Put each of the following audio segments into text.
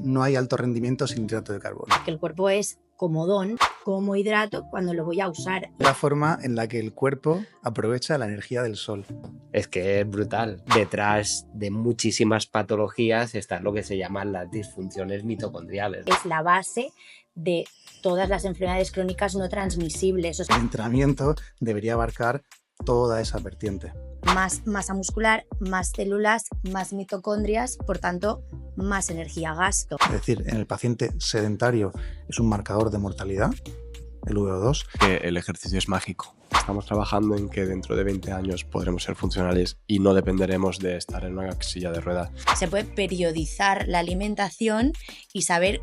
no hay alto rendimiento sin hidrato de carbono. Que el cuerpo es comodón, como hidrato cuando lo voy a usar. La forma en la que el cuerpo aprovecha la energía del sol. Es que es brutal. Detrás de muchísimas patologías están lo que se llaman las disfunciones mitocondriales. Es la base de todas las enfermedades crónicas no transmisibles. El entrenamiento debería abarcar toda esa vertiente. Más masa muscular, más células, más mitocondrias, por tanto, más energía gasto. Es decir, en el paciente sedentario es un marcador de mortalidad, el VO2. Que el ejercicio es mágico. Estamos trabajando en que dentro de 20 años podremos ser funcionales y no dependeremos de estar en una silla de ruedas. Se puede periodizar la alimentación y saber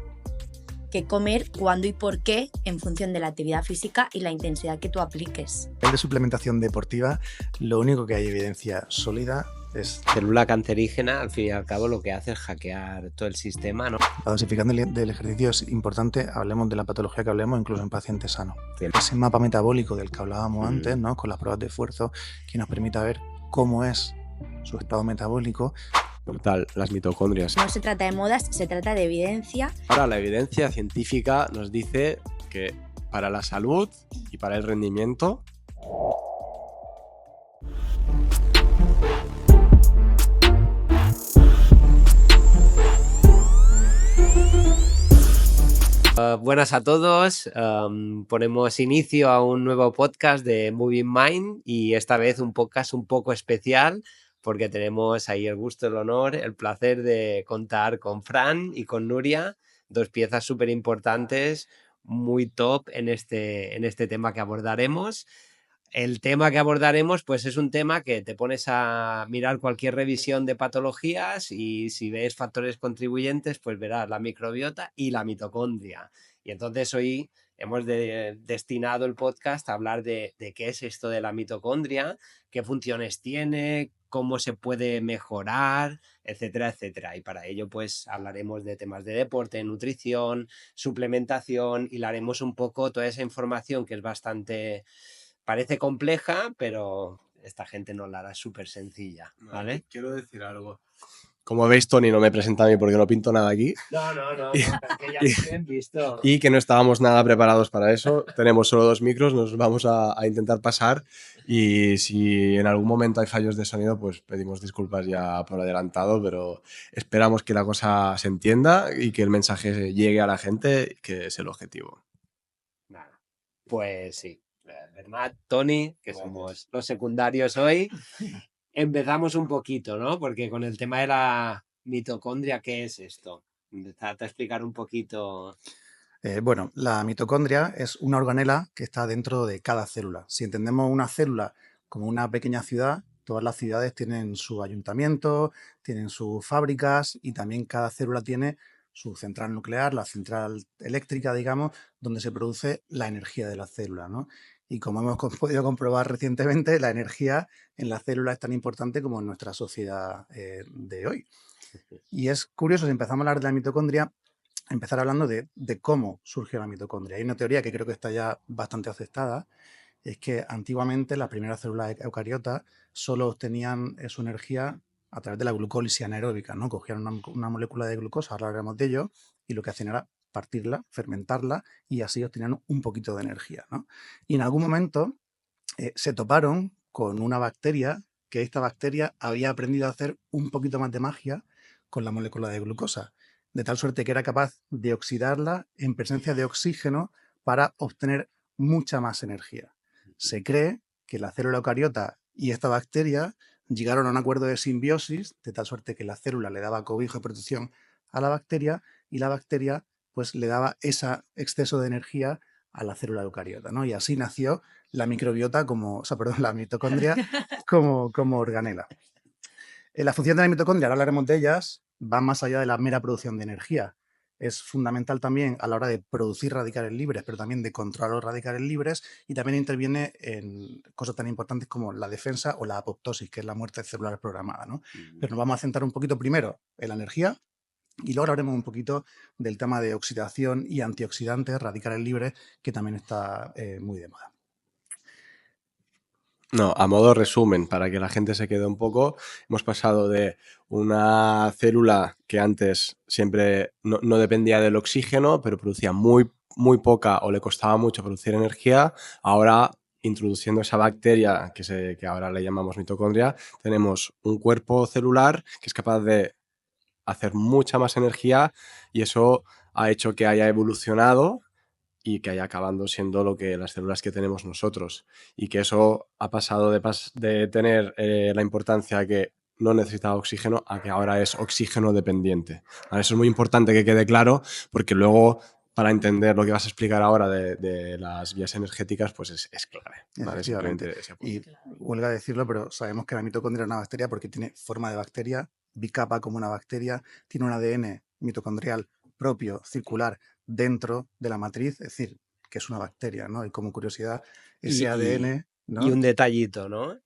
qué comer, cuándo y por qué en función de la actividad física y la intensidad que tú apliques. En de suplementación deportiva, lo único que hay evidencia sólida es Célula cancerígena, al fin y al cabo, lo que hace es hackear todo el sistema, ¿no? la dosificación del ejercicio. Es importante, hablemos de la patología que hablemos, incluso en pacientes sanos. Ese mapa metabólico del que hablábamos antes, ¿no? Con las pruebas de esfuerzo, que nos permita ver cómo es su estado metabólico. Brutal, las mitocondrias. No se trata de modas, se trata de evidencia. Ahora, la evidencia científica nos dice que para la salud y para el rendimiento Buenas a todos, ponemos inicio a un nuevo podcast de Moving Mind y esta vez un podcast un poco especial porque tenemos ahí el gusto, el honor, el placer de contar con Fran y con Nuria, dos piezas súper importantes, muy top en este tema que abordaremos. El tema que abordaremos pues es un tema que te pones a mirar cualquier revisión de patologías y si ves factores contribuyentes pues verás la microbiota y la mitocondria. Y entonces hoy hemos destinado el podcast a hablar de qué es esto de la mitocondria, qué funciones tiene, cómo se puede mejorar, etcétera, etcétera. Y para ello pues hablaremos de temas de deporte, nutrición, suplementación, y haremos un poco toda esa información que es bastante... Parece compleja, pero esta gente nos la hará súper sencilla, ¿vale? Quiero decir algo. Como veis, Tony no me presenta a mí porque no pinto nada aquí. No, que ya me han visto. Y que no estábamos nada preparados para eso. Tenemos solo 2 micros, nos vamos a intentar pasar. Y si en algún momento hay fallos de sonido, pues pedimos disculpas ya por adelantado, pero esperamos que la cosa se entienda y que el mensaje llegue a la gente, que es el objetivo. Nada. Pues sí. ¿Verdad, Tony? Que somos los secundarios hoy. Empezamos un poquito, ¿no? Porque con el tema de la mitocondria, ¿qué es esto? Empezarte a explicar un poquito. Bueno, la mitocondria es una organela que está dentro de cada célula. Si entendemos una célula como una pequeña ciudad, todas las ciudades tienen su ayuntamiento, tienen sus fábricas y también cada célula tiene su central nuclear, la central eléctrica, digamos, donde se produce la energía de la célula, ¿no? Y como hemos podido comprobar recientemente, la energía en la célula es tan importante como en nuestra sociedad de hoy. Y es curioso, si empezamos a hablar de la mitocondria, empezar hablando de cómo surgió la mitocondria. Hay una teoría que creo que está ya bastante aceptada, es que antiguamente las primeras células eucariotas solo obtenían su energía a través de la glucólisis anaeróbica, ¿no? Cogían una molécula de glucosa, ahora hablaremos de ello, y lo que hacían era partirla, fermentarla, y así obtenían un poquito de energía, ¿no? Y en algún momento se toparon con una bacteria, que esta bacteria había aprendido a hacer un poquito más de magia con la molécula de glucosa, de tal suerte que era capaz de oxidarla en presencia de oxígeno para obtener mucha más energía. Se cree que la célula eucariota y esta bacteria llegaron a un acuerdo de simbiosis, de tal suerte que la célula le daba cobijo y protección a la bacteria y la bacteria pues le daba ese exceso de energía a la célula eucariota, ¿no? Y así nació la microbiota la mitocondria como organela. La función de la mitocondria, ahora hablaremos de ellas, va más allá de la mera producción de energía. Es fundamental también a la hora de producir radicales libres, pero también de controlar los radicales libres, y también interviene en cosas tan importantes como la defensa o la apoptosis, que es la muerte celular programada, ¿no? Pero nos vamos a centrar un poquito primero en la energía y luego hablaremos un poquito del tema de oxidación y antioxidantes, radicales libres, que también está muy de moda. No, a modo resumen, para que la gente se quede un poco, hemos pasado de una célula que antes siempre no dependía del oxígeno, pero producía muy poca o le costaba mucho producir energía. Ahora, introduciendo esa bacteria que ahora le llamamos mitocondria, tenemos un cuerpo celular que es capaz de hacer mucha más energía, y eso ha hecho que haya evolucionado y que haya acabando siendo lo que las células que tenemos nosotros, y que eso ha pasado de tener la importancia que no necesitaba oxígeno a que ahora es oxígeno dependiente. ¿Vale? Eso es muy importante que quede claro, porque luego, para entender lo que vas a explicar ahora de las vías energéticas, pues es clave. ¿Vale? Efectivamente. Simplemente ese apunte. Y huelga decirlo, pero sabemos que la mitocondria es una bacteria porque tiene forma de bacteria, bicapa como una bacteria, tiene un ADN mitocondrial propio, circular, dentro de la matriz, es decir, que es una bacteria, ¿no? Y como curiosidad, ese ADN, Y ¿no? un detallito, ¿no?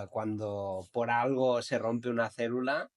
Cuando por algo se rompe una célula,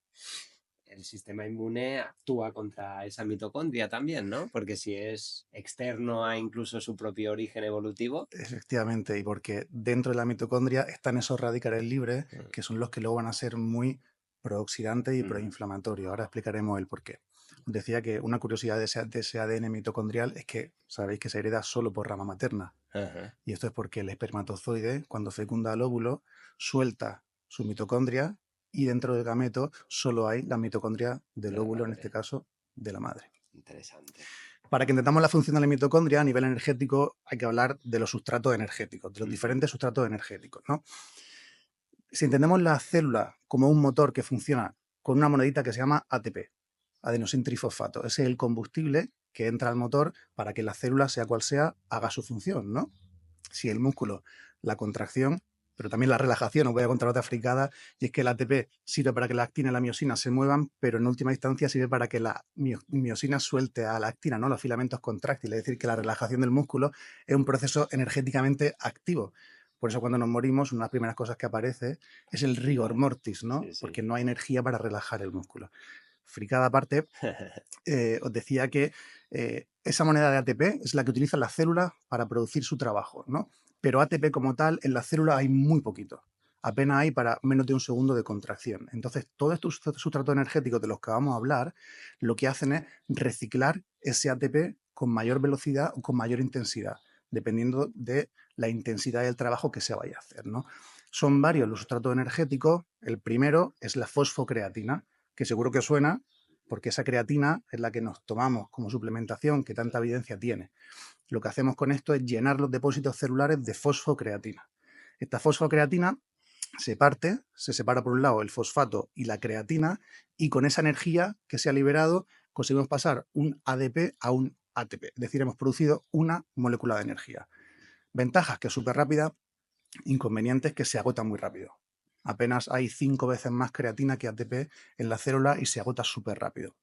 el sistema inmune actúa contra esa mitocondria también, ¿no? Porque si es externo a incluso su propio origen evolutivo. Efectivamente, y porque dentro de la mitocondria están esos radicales libres que son los que luego van a ser muy prooxidantes y proinflamatorios. Ahora explicaremos el por qué. Os decía que una curiosidad de ese ADN mitocondrial es que sabéis que se hereda solo por rama materna. Ajá. Y esto es porque el espermatozoide, cuando fecunda al óvulo, suelta su mitocondria y dentro del gameto solo hay la mitocondria del De la óvulo, en madre. este caso de la madre. Interesante. Para que entendamos la función de la mitocondria a nivel energético, hay que hablar de los sustratos energéticos, de los diferentes sustratos energéticos, ¿no? Si entendemos la célula como un motor que funciona con una monedita que se llama ATP, adenosín trifosfato, ese es el combustible que entra al motor para que la célula, sea cual sea, haga su función, ¿no? Si el músculo, la contracción, pero también la relajación, os voy a contar otra fricada, y es que el ATP sirve para que la actina y la miosina se muevan, pero en última instancia sirve para que la miosina suelte a la actina, ¿no? Los filamentos contráctiles, es decir, que la relajación del músculo es un proceso energéticamente activo. Por eso cuando nos morimos, una de las primeras cosas que aparece es el rigor mortis, ¿no? Sí, sí. Porque no hay energía para relajar el músculo. Fricada aparte, os decía que esa moneda de ATP es la que utilizan las células para producir su trabajo, ¿no? Pero ATP como tal, en la célula hay muy poquito. Apenas hay para menos de un segundo de contracción. Entonces, todos estos sustratos energéticos de los que vamos a hablar, lo que hacen es reciclar ese ATP con mayor velocidad o con mayor intensidad, dependiendo de la intensidad del trabajo que se vaya a hacer, ¿no? Son varios los sustratos energéticos. El primero es la fosfocreatina, que seguro que os suena, porque esa creatina es la que nos tomamos como suplementación, que tanta evidencia tiene. Lo que hacemos con esto es llenar los depósitos celulares de fosfocreatina. Esta fosfocreatina se separa por un lado el fosfato y la creatina, y con esa energía que se ha liberado conseguimos pasar un ADP a un ATP, es decir, hemos producido una molécula de energía. Ventajas, que es súper rápida; inconvenientes, que se agota muy rápido. Apenas hay 5 veces más creatina que ATP en la célula y se agota súper rápido.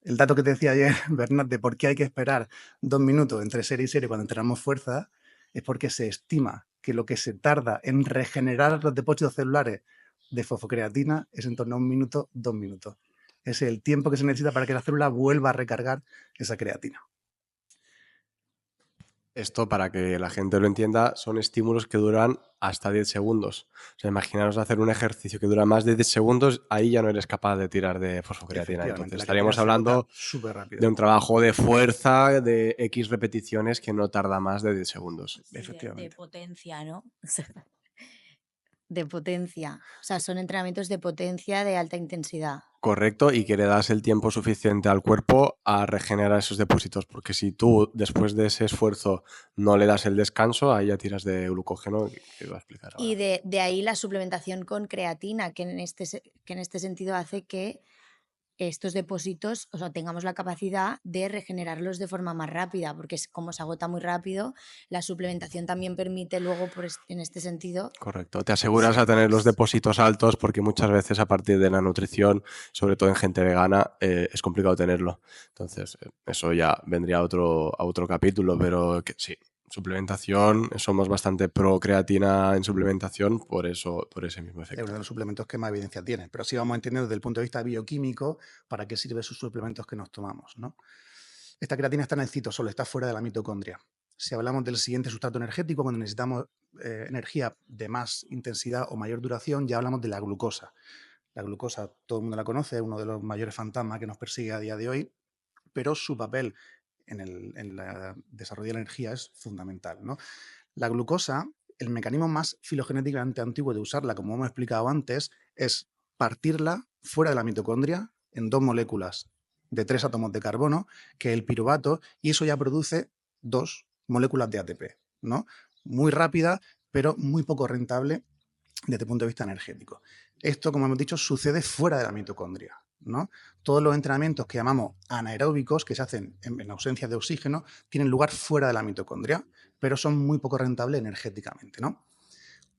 El dato que te decía ayer, Bernat, de por qué hay que esperar 2 minutos entre serie y serie cuando entrenamos fuerza, es porque se estima que lo que se tarda en regenerar los depósitos celulares de fosfocreatina es en torno a 1 minuto, 2 minutos. Es el tiempo que se necesita para que la célula vuelva a recargar esa creatina. Esto, para que la gente lo entienda, son estímulos que duran hasta 10 segundos. O sea, imaginaros hacer un ejercicio que dura más de 10 segundos, ahí ya no eres capaz de tirar de fosfocreatina. Efectivamente, Entonces la estaríamos creatina se agota hablando súper rápido. de un trabajo de fuerza de X repeticiones que no tarda más de 10 segundos. Sí, Efectivamente. de potencia, ¿no? De potencia. O sea, son entrenamientos de potencia de alta intensidad. Correcto, y que le das el tiempo suficiente al cuerpo a regenerar esos depósitos, porque si tú después de ese esfuerzo no le das el descanso, ahí ya tiras de glucógeno, que iba a explicar ahora. Y de ahí la suplementación con creatina, que en este sentido hace que estos depósitos, o sea, tengamos la capacidad de regenerarlos de forma más rápida, porque como se agota muy rápido, la suplementación también permite luego, en este sentido. Correcto, te aseguras a tener los depósitos altos, porque muchas veces a partir de la nutrición, sobre todo en gente vegana, es complicado tenerlo. Entonces, eso ya vendría a otro capítulo, pero que sí, suplementación, somos bastante pro creatina en suplementación por ese mismo Es efecto. uno de los suplementos que más evidencia tiene, pero sí vamos a entender desde el punto de vista bioquímico para qué sirven esos suplementos que nos tomamos, ¿no? Esta creatina está en el citosol, está fuera de la mitocondria. si hablamos del siguiente sustrato energético, cuando necesitamos energía de más intensidad o mayor duración, ya hablamos de la glucosa. La glucosa, todo el mundo la conoce, es uno de los mayores fantasmas que nos persigue a día de hoy, pero su papel en el desarrollo de la energía es fundamental, ¿no? La glucosa, el mecanismo más filogenéticamente antiguo de usarla, como hemos explicado antes, es partirla fuera de la mitocondria en 2 moléculas de 3 átomos de carbono, que es el piruvato, y eso ya produce 2 moléculas de ATP, ¿no? Muy rápida, pero muy poco rentable desde el punto de vista energético. Esto, como hemos dicho, sucede fuera de la mitocondria, ¿no? Todos los entrenamientos que llamamos anaeróbicos, que se hacen en ausencia de oxígeno, tienen lugar fuera de la mitocondria, pero son muy poco rentables energéticamente, ¿no?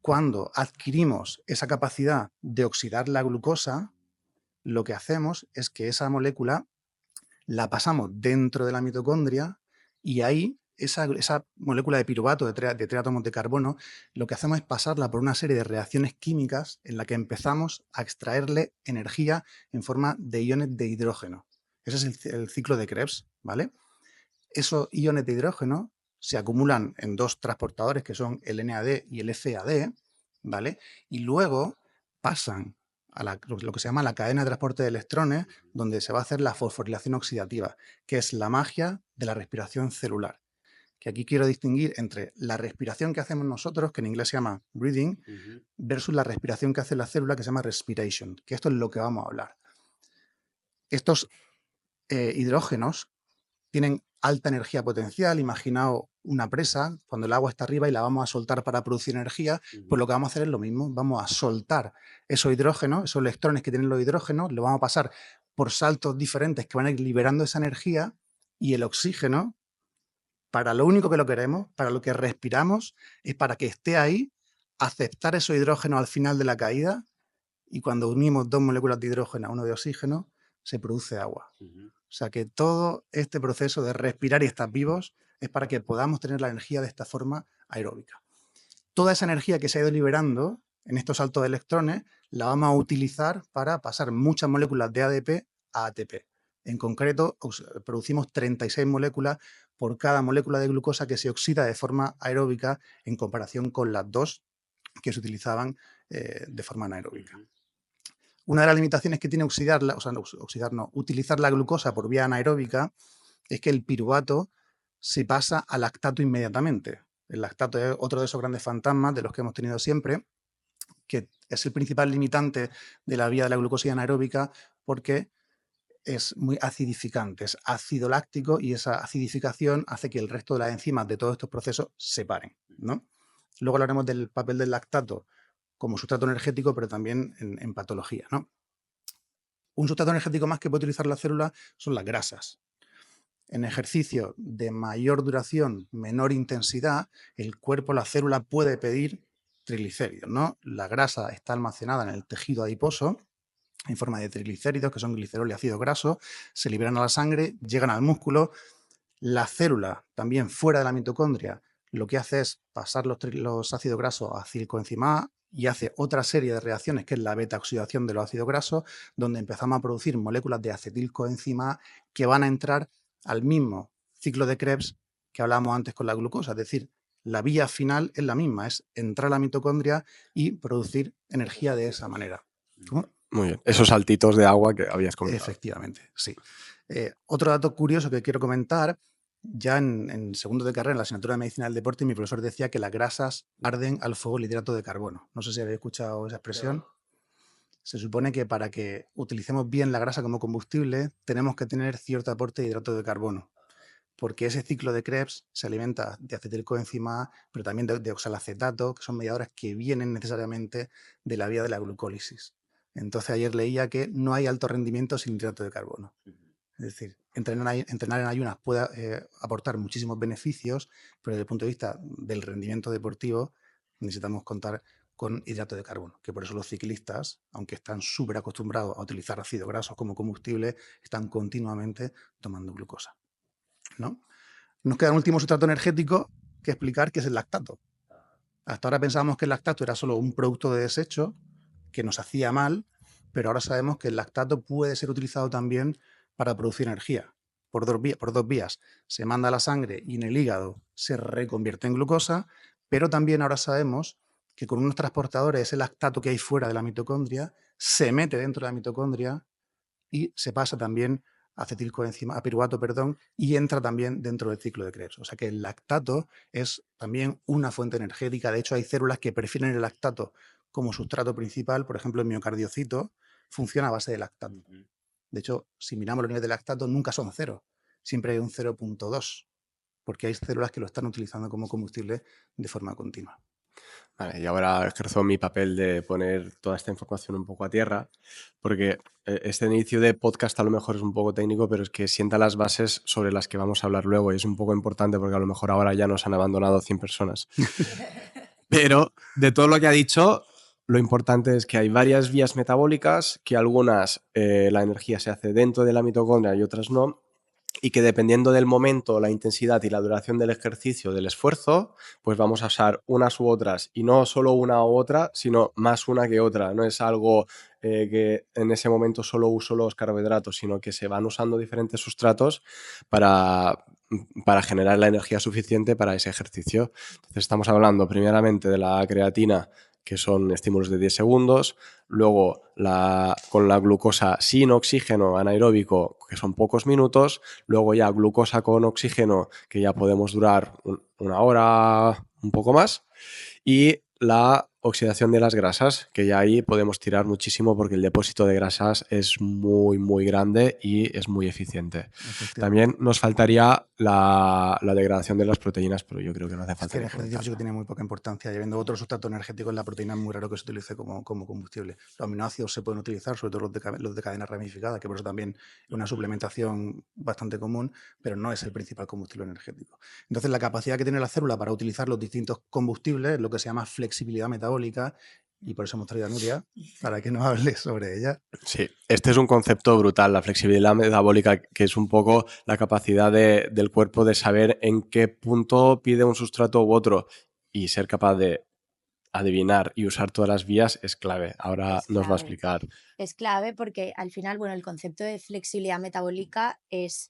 Cuando adquirimos esa capacidad de oxidar la glucosa, lo que hacemos es que esa molécula la pasamos dentro de la mitocondria y ahí esa molécula de piruvato de 3 átomos de carbono, lo que hacemos es pasarla por una serie de reacciones químicas en la que empezamos a extraerle energía en forma de iones de hidrógeno. Ese es el ciclo de Krebs, ¿vale? Esos iones de hidrógeno se acumulan en 2 transportadores que son el NAD y el FAD, ¿vale? Y luego pasan a lo que se llama la cadena de transporte de electrones, donde se va a hacer la fosforilación oxidativa, que es la magia de la respiración celular. Que aquí quiero distinguir entre la respiración que hacemos nosotros, que en inglés se llama breathing, versus la respiración que hace la célula, que se llama respiration, que esto es lo que vamos a hablar. Estos hidrógenos tienen alta energía potencial. Imaginaos una presa, cuando el agua está arriba y la vamos a soltar para producir energía, pues lo que vamos a hacer es lo mismo, vamos a soltar esos hidrógenos, esos electrones que tienen los hidrógenos, lo vamos a pasar por saltos diferentes que van a ir liberando esa energía, y el oxígeno, para lo único que lo queremos, para lo que respiramos, es para que esté ahí, aceptar esos hidrógenos al final de la caída, y cuando unimos 2 moléculas de hidrógeno a 1 de oxígeno, se produce agua. O sea que todo este proceso de respirar y estar vivos es para que podamos tener la energía de esta forma aeróbica. Toda esa energía que se ha ido liberando en estos saltos de electrones la vamos a utilizar para pasar muchas moléculas de ADP a ATP. En concreto, producimos 36 moléculas por cada molécula de glucosa que se oxida de forma aeróbica en comparación con las 2 que se utilizaban de forma anaeróbica. Una de las limitaciones que tiene utilizar la glucosa por vía anaeróbica es que el piruvato se pasa al lactato inmediatamente. El lactato es otro de esos grandes fantasmas de los que hemos tenido siempre, que es el principal limitante de la vía de la glucosa anaeróbica porque es muy acidificante, es ácido láctico, y esa acidificación hace que el resto de las enzimas de todos estos procesos se paren, ¿no? Luego hablaremos del papel del lactato como sustrato energético, pero también en patología, ¿no? Un sustrato energético más que puede utilizar la célula son las grasas. En ejercicio de mayor duración, menor intensidad, el cuerpo, la célula, puede pedir triglicéridos, ¿no? La grasa está almacenada en el tejido adiposo en forma de triglicéridos, que son glicerol y ácido graso, se liberan a la sangre, llegan al músculo. La célula, también fuera de la mitocondria, lo que hace es pasar los ácidos grasos a acetilcoenzima A y hace otra serie de reacciones, que es la beta-oxidación de los ácidos grasos, donde empezamos a producir moléculas de acetilcoenzima A que van a entrar al mismo ciclo de Krebs que hablábamos antes con la glucosa. Es decir, la vía final es la misma, es entrar a la mitocondria y producir energía de esa manera. ¿Cómo? Muy bien. Esos saltitos de agua que habías comentado. Efectivamente, sí. Otro dato curioso que quiero comentar, ya en segundo de carrera, en la asignatura de Medicina del Deporte, mi profesor decía que las grasas arden al fuego el hidrato de carbono. No sé si habéis escuchado esa expresión. No. Se supone que para que utilicemos bien la grasa como combustible, tenemos que tener cierto aporte de hidrato de carbono, porque ese ciclo de Krebs se alimenta de acetilcoenzima A, pero también de oxalacetato, que son mediadores que vienen necesariamente de la vía de la glucólisis. Entonces ayer leía que no hay alto rendimiento sin hidrato de carbono. Es decir, entrenar en ayunas puede aportar muchísimos beneficios, pero desde el punto de vista del rendimiento deportivo necesitamos contar con hidrato de carbono, que por eso los ciclistas, aunque están súper acostumbrados a utilizar ácidos grasos como combustible, están continuamente tomando glucosa, ¿no? Nos queda un último sustrato energético que explicar, que es el lactato. Hasta ahora pensábamos que el lactato era solo un producto de desecho que nos hacía mal, pero ahora sabemos que el lactato puede ser utilizado también para producir energía. por dos vías se manda a la sangre y en el hígado se reconvierte en glucosa, pero también ahora sabemos que con unos transportadores ese lactato que hay fuera de la mitocondria se mete dentro de la mitocondria y se pasa también a acetilcoenzima, a piruvato, perdón, y entra también dentro del ciclo de Krebs. O sea que el lactato es también una fuente energética. De hecho, hay células que prefieren el lactato como sustrato principal. Por ejemplo, el miocardiocito funciona a base de lactato. De hecho, si miramos los niveles de lactato, nunca son 0. Siempre hay un 0,2, porque hay células que lo están utilizando como combustible de forma continua. Vale, y ahora ejerzo mi papel de poner toda esta información un poco a tierra, porque este inicio de podcast a lo mejor es un poco técnico, pero es que sienta las bases sobre las que vamos a hablar luego y es un poco importante porque a lo mejor ahora ya nos han abandonado 100 personas. Pero de todo lo que ha dicho, lo importante es que hay varias vías metabólicas, que algunas la energía se hace dentro de la mitocondria y otras no, y que dependiendo del momento, la intensidad y la duración del ejercicio, del esfuerzo, pues vamos a usar unas u otras, y no solo una u otra, sino más una que otra. No es algo que en ese momento solo uso los carbohidratos, sino que se van usando diferentes sustratos para generar la energía suficiente para ese ejercicio. Entonces estamos hablando primeramente de la creatina, que son estímulos de 10 segundos, luego con la glucosa sin oxígeno anaeróbico, que son pocos minutos, luego ya glucosa con oxígeno, que ya podemos durar una hora, un poco más, y la oxidación de las grasas, que ya ahí podemos tirar muchísimo porque el depósito de grasas es muy, muy grande y es muy eficiente. También nos faltaría la degradación de las proteínas, pero yo creo que no hace Es falta. que el ejercicio físico tiene muy poca importancia. Y habiendo otro sustrato energético en la proteína, es muy raro que se utilice como combustible. Los aminoácidos se pueden utilizar, sobre todo los de cadena ramificada, que por eso también es una suplementación bastante común, pero no es el principal combustible energético. Entonces, la capacidad que tiene la célula para utilizar los distintos combustibles es lo que se llama flexibilidad metabólica, y por eso hemos traído a Nuria para que nos hable sobre ella. Sí, este es un concepto brutal, la flexibilidad metabólica, que es un poco la capacidad del cuerpo de saber en qué punto pide un sustrato u otro, y ser capaz de adivinar y usar todas las vías es clave. Ahora nos va a explicar. Es clave porque al final, bueno, el concepto de flexibilidad metabólica es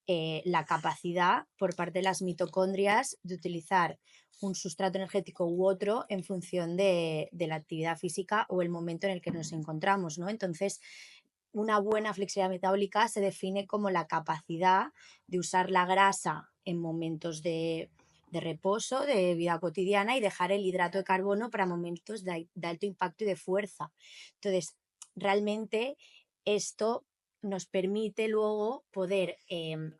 la capacidad por parte de las mitocondrias de utilizar un sustrato energético u otro en función de la actividad física o el momento en el que nos encontramos, ¿no? Entonces, una buena flexibilidad metabólica se define como la capacidad de usar la grasa en momentos de reposo, de vida cotidiana, y dejar el hidrato de carbono para momentos de alto impacto y de fuerza. Entonces, realmente esto nos permite luego poder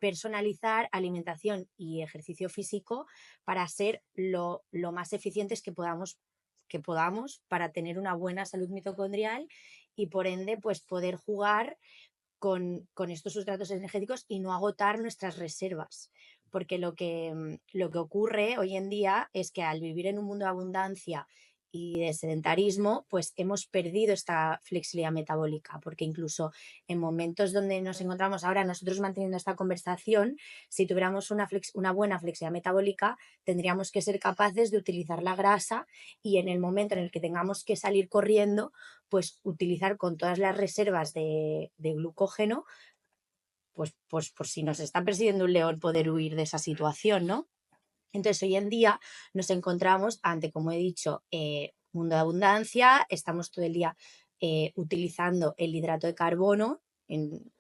personalizar alimentación y ejercicio físico para ser lo más eficientes que podamos para tener una buena salud mitocondrial y por ende pues poder jugar con estos sustratos energéticos y no agotar nuestras reservas. Porque lo que ocurre hoy en día es que al vivir en un mundo de abundancia y de sedentarismo, pues hemos perdido esta flexibilidad metabólica, porque incluso en momentos donde nos encontramos ahora nosotros manteniendo esta conversación, si tuviéramos una buena flexibilidad metabólica, tendríamos que ser capaces de utilizar la grasa y en el momento en el que tengamos que salir corriendo, pues utilizar con todas las reservas de glucógeno, pues por si nos está persiguiendo un león, poder huir de esa situación, ¿no? Entonces, hoy en día nos encontramos ante, como he dicho, mundo de abundancia, estamos todo el día utilizando el hidrato de carbono en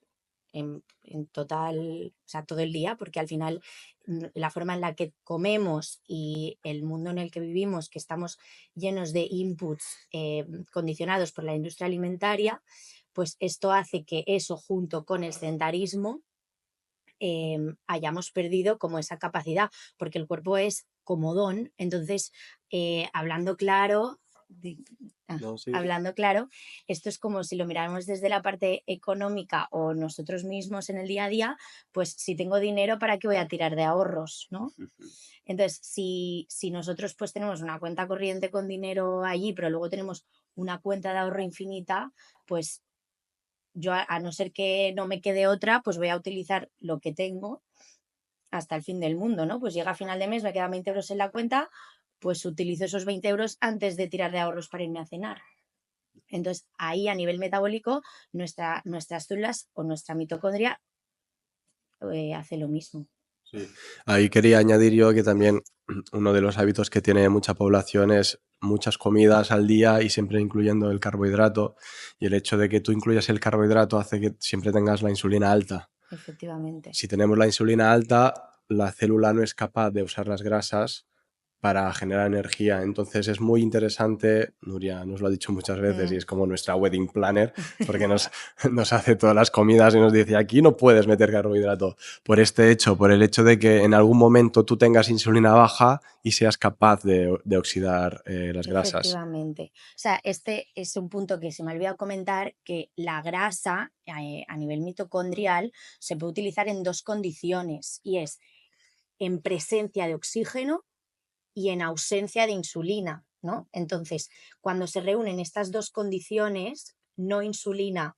total, o sea, todo el día, porque al final la forma en la que comemos y el mundo en el que vivimos, que estamos llenos de inputs condicionados por la industria alimentaria, pues esto hace que eso junto con el sedentarismo hayamos perdido como esa capacidad, porque el cuerpo es comodón. Entonces, hablando claro, hablando claro, esto es como si lo miráramos desde la parte económica o nosotros mismos en el día a día, pues si tengo dinero, ¿para qué voy a tirar de ahorros, no? Entonces, si nosotros pues tenemos una cuenta corriente con dinero allí, pero luego tenemos una cuenta de ahorro infinita, pues yo a no ser que no me quede otra, pues voy a utilizar lo que tengo hasta el fin del mundo, ¿no? Pues llega a final de mes, me quedan 20 euros en la cuenta, pues utilizo esos 20 euros antes de tirar de ahorros para irme a cenar. Entonces, ahí a nivel metabólico, nuestras células o nuestra mitocondria hace lo mismo. Sí. Ahí quería añadir yo que también uno de los hábitos que tiene mucha población es muchas comidas al día y siempre incluyendo el carbohidrato. Y el hecho de que tú incluyas el carbohidrato hace que siempre tengas la insulina alta. Efectivamente. Si tenemos la insulina alta, la célula no es capaz de usar las grasas para generar energía. Entonces es muy interesante, Nuria nos lo ha dicho muchas veces y es como nuestra wedding planner, porque nos hace todas las comidas y nos dice, aquí no puedes meter carbohidrato. Por este hecho, por el hecho de que en algún momento tú tengas insulina baja y seas capaz de oxidar las grasas. Efectivamente. O sea, este es un punto que se me ha olvidado comentar, que la grasa a nivel mitocondrial se puede utilizar en 2 condiciones, y es en presencia de oxígeno y en ausencia de insulina, ¿no? Entonces, cuando se reúnen estas 2 condiciones, no insulina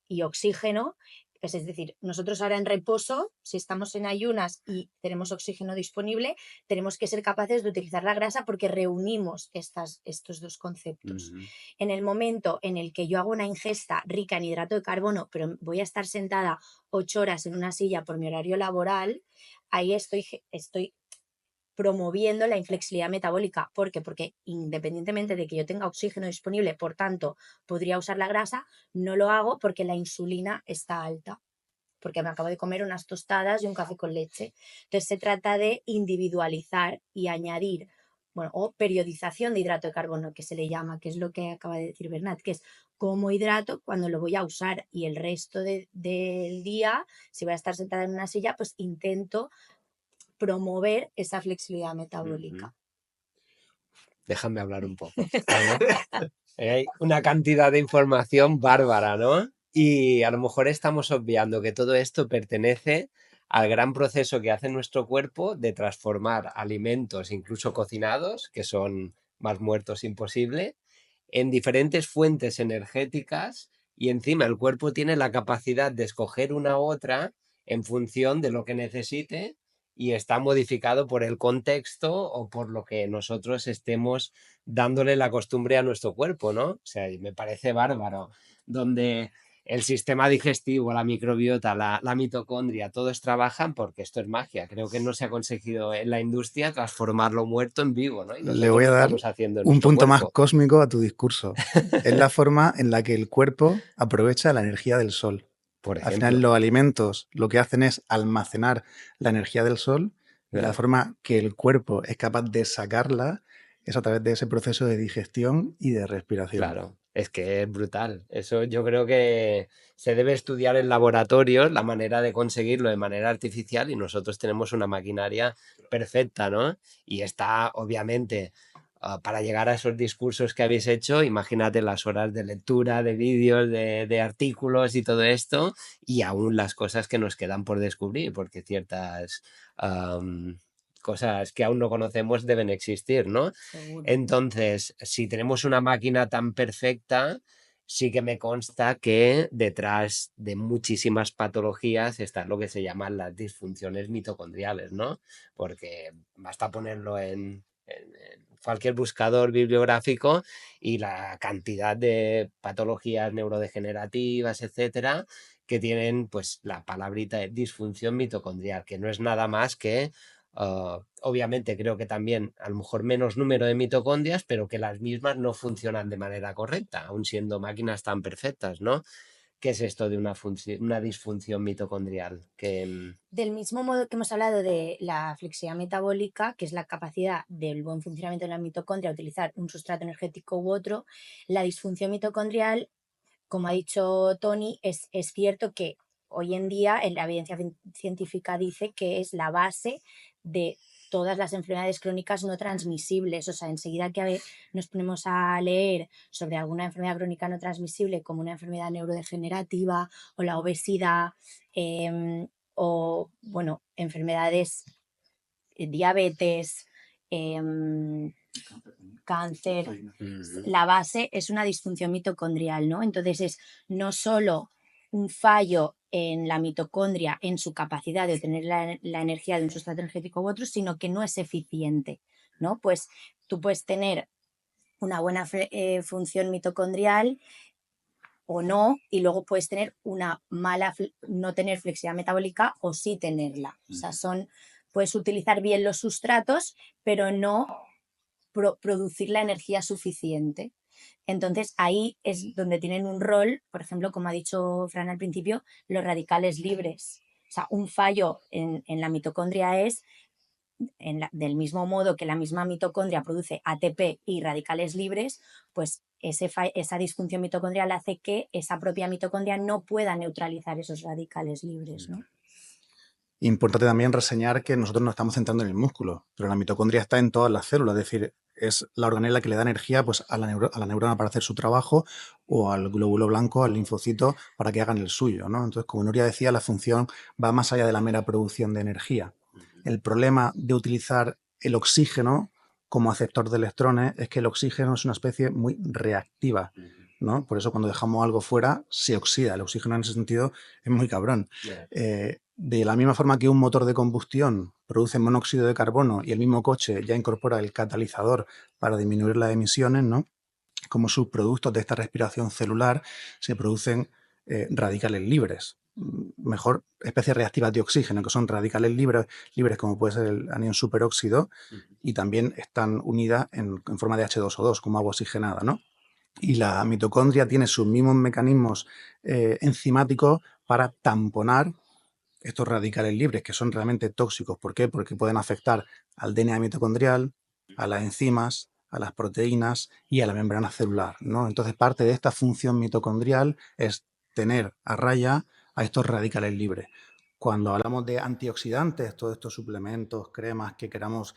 y oxígeno, pues es decir, nosotros ahora en reposo, si estamos en ayunas y tenemos oxígeno disponible, tenemos que ser capaces de utilizar la grasa porque reunimos estos 2 conceptos. En el momento en el que yo hago una ingesta rica en hidrato de carbono, pero voy a estar sentada 8 horas en una silla por mi horario laboral, ahí estoy promoviendo la inflexibilidad metabólica. ¿Por qué? Porque independientemente de que yo tenga oxígeno disponible, por tanto, podría usar la grasa, no lo hago porque la insulina está alta, porque me acabo de comer unas tostadas y un café con leche. Entonces se trata de individualizar y añadir, bueno, o periodización de hidrato de carbono, que se le llama, que es lo que acaba de decir Bernat, que es como hidrato cuando lo voy a usar, y el resto del día, si voy a estar sentada en una silla, pues intento promover esa flexibilidad metabólica. Déjame hablar un poco. Hay una cantidad de información bárbara, ¿no? Y a lo mejor estamos obviando que todo esto pertenece al gran proceso que hace nuestro cuerpo de transformar alimentos, incluso cocinados, que son más muertos imposible, en diferentes fuentes energéticas, y encima el cuerpo tiene la capacidad de escoger una u otra en función de lo que necesite, y está modificado por el contexto o por lo que nosotros estemos dándole la costumbre a nuestro cuerpo, ¿no? O sea, me parece bárbaro, donde el sistema digestivo, la microbiota, la mitocondria, todos trabajan porque esto es magia. Creo que no se ha conseguido en la industria transformar lo muerto en vivo, ¿no? Y Le nosotros voy lo a dar estamos haciendo en un nuestro punto más cuerpo. cósmico a tu discurso. Es la forma en la que el cuerpo aprovecha la energía del sol. Por Al final, ejemplo. los alimentos lo que hacen es almacenar la energía del sol, y la Claro. forma que el cuerpo es capaz de sacarla es a través de ese proceso de digestión y de respiración. Claro, es que es brutal. Eso yo creo que se debe estudiar en laboratorios la manera de conseguirlo de manera artificial, y nosotros tenemos una maquinaria perfecta, ¿no? Y está, obviamente, para llegar a esos discursos que habéis hecho, imagínate las horas de lectura, de vídeos, de artículos y todo esto, y aún las cosas que nos quedan por descubrir, porque ciertas cosas que aún no conocemos deben existir, ¿no? Seguro. Entonces, si tenemos una máquina tan perfecta, sí que me consta que detrás de muchísimas patologías están lo que se llaman las disfunciones mitocondriales, ¿no? Porque basta ponerlo en cualquier buscador bibliográfico y la cantidad de patologías neurodegenerativas, etcétera, que tienen pues la palabrita de disfunción mitocondrial, que no es nada más que obviamente creo que también a lo mejor menos número de mitocondrias, pero que las mismas no funcionan de manera correcta, aun siendo máquinas tan perfectas, ¿no? ¿Qué es esto de una disfunción mitocondrial? Del mismo modo que hemos hablado de la flexibilidad metabólica, que es la capacidad del buen funcionamiento de la mitocondria a utilizar un sustrato energético u otro, la disfunción mitocondrial, como ha dicho Tony, es cierto que hoy en día la evidencia científica dice que es la base de todas las enfermedades crónicas no transmisibles. O sea, enseguida que nos ponemos a leer sobre alguna enfermedad crónica no transmisible, como una enfermedad neurodegenerativa o la obesidad, o, bueno, enfermedades, diabetes, cáncer, la base es una disfunción mitocondrial, ¿no? Entonces es no solo un fallo en la mitocondria, en su capacidad de obtener la energía de un sustrato energético u otro, sino que no es eficiente, ¿no? Pues tú puedes tener una buena función mitocondrial o no, y luego puedes tener una mala, no tener flexibilidad metabólica o sí tenerla. O sea, puedes utilizar bien los sustratos, pero no producir la energía suficiente. Entonces ahí es donde tienen un rol, por ejemplo, como ha dicho Fran al principio, los radicales libres. O sea, un fallo en la mitocondria es, del mismo modo que la misma mitocondria produce ATP y radicales libres, pues esa disfunción mitocondrial hace que esa propia mitocondria no pueda neutralizar esos radicales libres, ¿no? Importante también reseñar que nosotros nos estamos centrando en el músculo, pero la mitocondria está en todas las células, es decir, es la organela que le da energía pues, a la neurona para hacer su trabajo o al glóbulo blanco, al linfocito, para que hagan el suyo, ¿no? Entonces, como Nuria decía, la función va más allá de la mera producción de energía. El problema de utilizar el oxígeno como aceptor de electrones es que el oxígeno es una especie muy reactiva, ¿no? Por eso cuando dejamos algo fuera se oxida. El oxígeno en ese sentido es muy cabrón. De la misma forma que un motor de combustión produce monóxido de carbono y el mismo coche ya incorpora el catalizador para disminuir las emisiones, ¿no? Como subproductos de esta respiración celular se producen radicales libres. Mejor, especies reactivas de oxígeno, que son radicales libres como puede ser el anión superóxido, y también están unidas en forma de H2O2, como agua oxigenada, ¿no? Y la mitocondria tiene sus mismos mecanismos enzimáticos para tamponar estos radicales libres, que son realmente tóxicos. ¿Por qué? Porque pueden afectar al DNA mitocondrial, a las enzimas, a las proteínas y a la membrana celular, ¿no? Entonces, parte de esta función mitocondrial es tener a raya a estos radicales libres. Cuando hablamos de antioxidantes, todos estos suplementos, cremas que queramos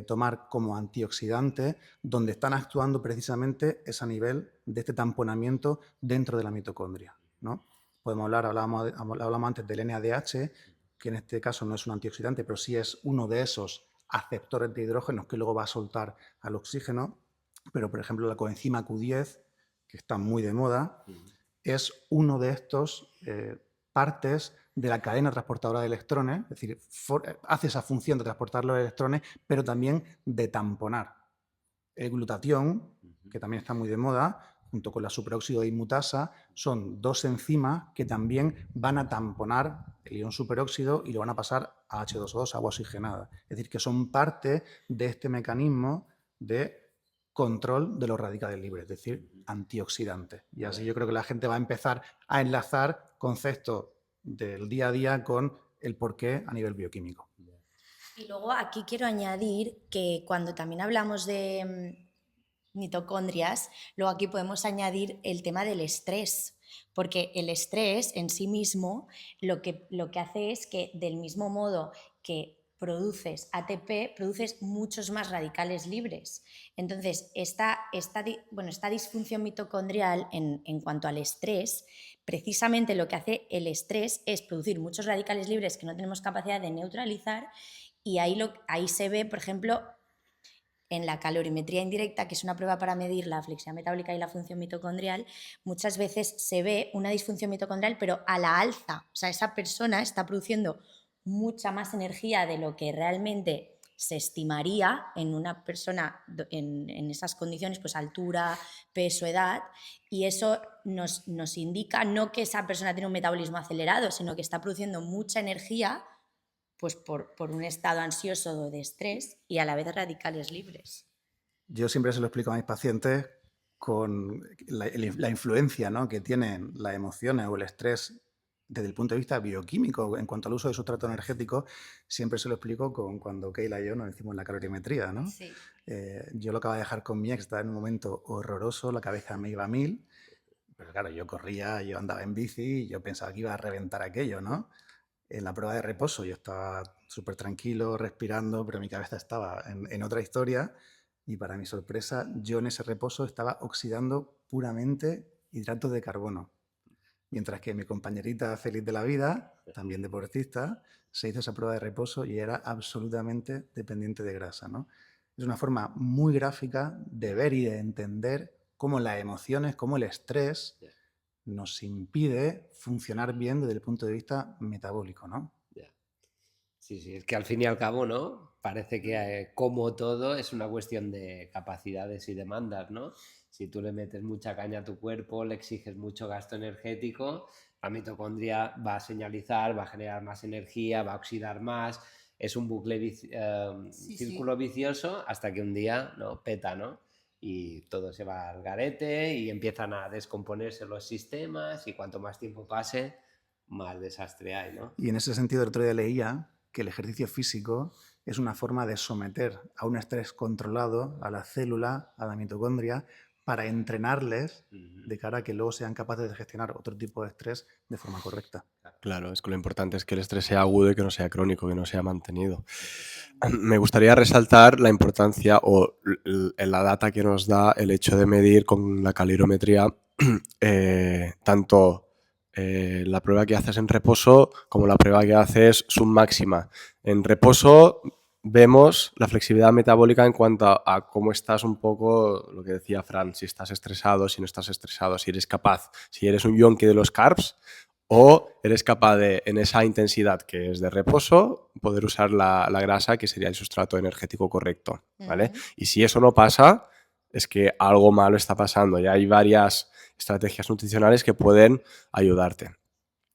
tomar como antioxidantes, donde están actuando precisamente es a nivel de este tamponamiento dentro de la mitocondria, ¿no? Podemos hablar, hablamos antes del NADH, que en este caso no es un antioxidante, pero sí es uno de esos aceptores de hidrógenos que luego va a soltar al oxígeno. Pero, por ejemplo, la coenzima Q10, que está muy de moda, es uno de estos partes de la cadena transportadora de electrones, es decir, hace esa función de transportar los electrones, pero también de tamponar. El glutatión, que también está muy de moda, junto con la superóxido de inmutasa, son dos enzimas que también van a tamponar el ion superóxido y lo van a pasar a H2O2, agua oxigenada. Es decir, que son parte de este mecanismo de control de los radicales libres, es decir, antioxidantes. Y así yo creo que la gente va a empezar a enlazar conceptos del día a día con el porqué a nivel bioquímico. Y luego aquí quiero añadir que cuando también hablamos de mitocondrias, luego aquí podemos añadir el tema del estrés, porque el estrés en sí mismo lo que hace es que del mismo modo que produces ATP, produces muchos más radicales libres. Entonces, esta disfunción mitocondrial en cuanto al estrés, precisamente lo que hace el estrés es producir muchos radicales libres que no tenemos capacidad de neutralizar, y ahí se ve, por ejemplo, en la calorimetría indirecta, que es una prueba para medir la flexibilidad metabólica y la función mitocondrial, muchas veces se ve una disfunción mitocondrial, pero a la alza. O sea, esa persona está produciendo mucha más energía de lo que realmente se estimaría en una persona en esas condiciones, pues altura, peso, edad, y eso nos indica no que esa persona tiene un metabolismo acelerado, sino que está produciendo mucha energía pues por un estado ansioso de estrés y a la vez radicales libres. Yo siempre se lo explico a mis pacientes con la influencia, ¿no?, que tienen las emociones o el estrés desde el punto de vista bioquímico en cuanto al uso de sustrato energético. Siempre se lo explico con cuando Keila y yo nos decimos la calorimetría, ¿no? Sí. Yo lo acabo de dejar con mi ex, estaba en un momento horroroso, la cabeza me iba a 1000, pero claro, yo corría, yo andaba en bici y yo pensaba que iba a reventar aquello, ¿no? En la prueba de reposo yo estaba súper tranquilo, respirando, pero mi cabeza estaba en otra historia, y para mi sorpresa yo en ese reposo estaba oxidando puramente hidratos de carbono, mientras que mi compañerita feliz de la vida, también deportista, se hizo esa prueba de reposo y era absolutamente dependiente de grasa, ¿no? Es una forma muy gráfica de ver y de entender cómo las emociones, cómo el estrés nos impide funcionar bien desde el punto de vista metabólico, ¿no? Sí, sí, es que al fin y al cabo, ¿no? Parece que como todo es una cuestión de capacidades y demandas, ¿no? Si tú le metes mucha caña a tu cuerpo, le exiges mucho gasto energético, la mitocondria va a señalizar, va a generar más energía, va a oxidar más. Es un bucle, círculo vicioso hasta que un día, ¿no?, peta, ¿no? Y todo se va al garete y empiezan a descomponerse los sistemas y cuanto más tiempo pase, más desastre hay, ¿no? Y en ese sentido, el otro día leía que el ejercicio físico es una forma de someter a un estrés controlado a la célula, a la mitocondria, para entrenarles de cara a que luego sean capaces de gestionar otro tipo de estrés de forma correcta. Claro, es que lo importante es que el estrés sea agudo y que no sea crónico, que no sea mantenido. Me gustaría resaltar la importancia o la data que nos da el hecho de medir con la calirometría tanto la prueba que haces en reposo como la prueba que haces submáxima. En reposo vemos la flexibilidad metabólica en cuanto a cómo estás un poco, lo que decía Fran, si estás estresado, si no estás estresado, si eres capaz, si eres un yonki de los carbs o eres capaz de, en esa intensidad que es de reposo, poder usar la grasa, que sería el sustrato energético correcto, ¿vale? Y si eso no pasa, es que algo malo está pasando. Ya hay varias estrategias nutricionales que pueden ayudarte.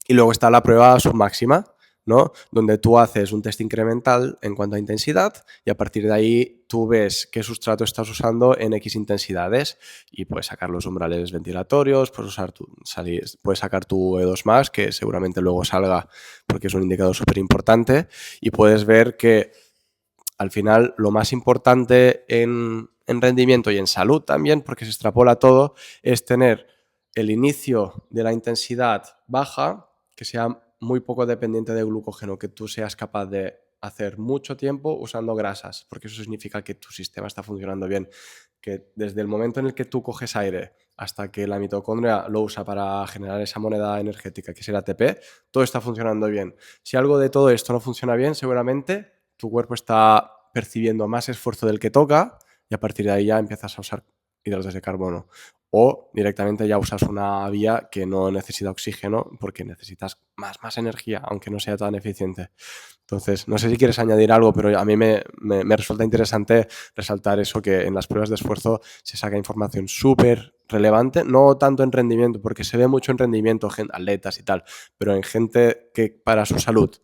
Y luego está la prueba submáxima, ¿no? Donde tú haces un test incremental en cuanto a intensidad y a partir de ahí tú ves qué sustrato estás usando en X intensidades y puedes sacar los umbrales ventilatorios, puedes sacar tu E2+, que seguramente luego salga porque es un indicador súper importante, y puedes ver que al final lo más importante en rendimiento y en salud también, porque se extrapola todo, es tener el inicio de la intensidad baja, que sea muy poco dependiente de glucógeno, que tú seas capaz de hacer mucho tiempo usando grasas, porque eso significa que tu sistema está funcionando bien, que desde el momento en el que tú coges aire hasta que la mitocondria lo usa para generar esa moneda energética, que es el ATP, todo está funcionando bien. Si algo de todo esto no funciona bien, seguramente tu cuerpo está percibiendo más esfuerzo del que toca y a partir de ahí ya empiezas a usar hidratos de carbono. O directamente ya usas una vía que no necesita oxígeno porque necesitas más energía, aunque no sea tan eficiente. Entonces, no sé si quieres añadir algo, pero a mí me resulta interesante resaltar eso, que en las pruebas de esfuerzo se saca información súper relevante, no tanto en rendimiento, porque se ve mucho en rendimiento, atletas y tal, pero en gente que para su salud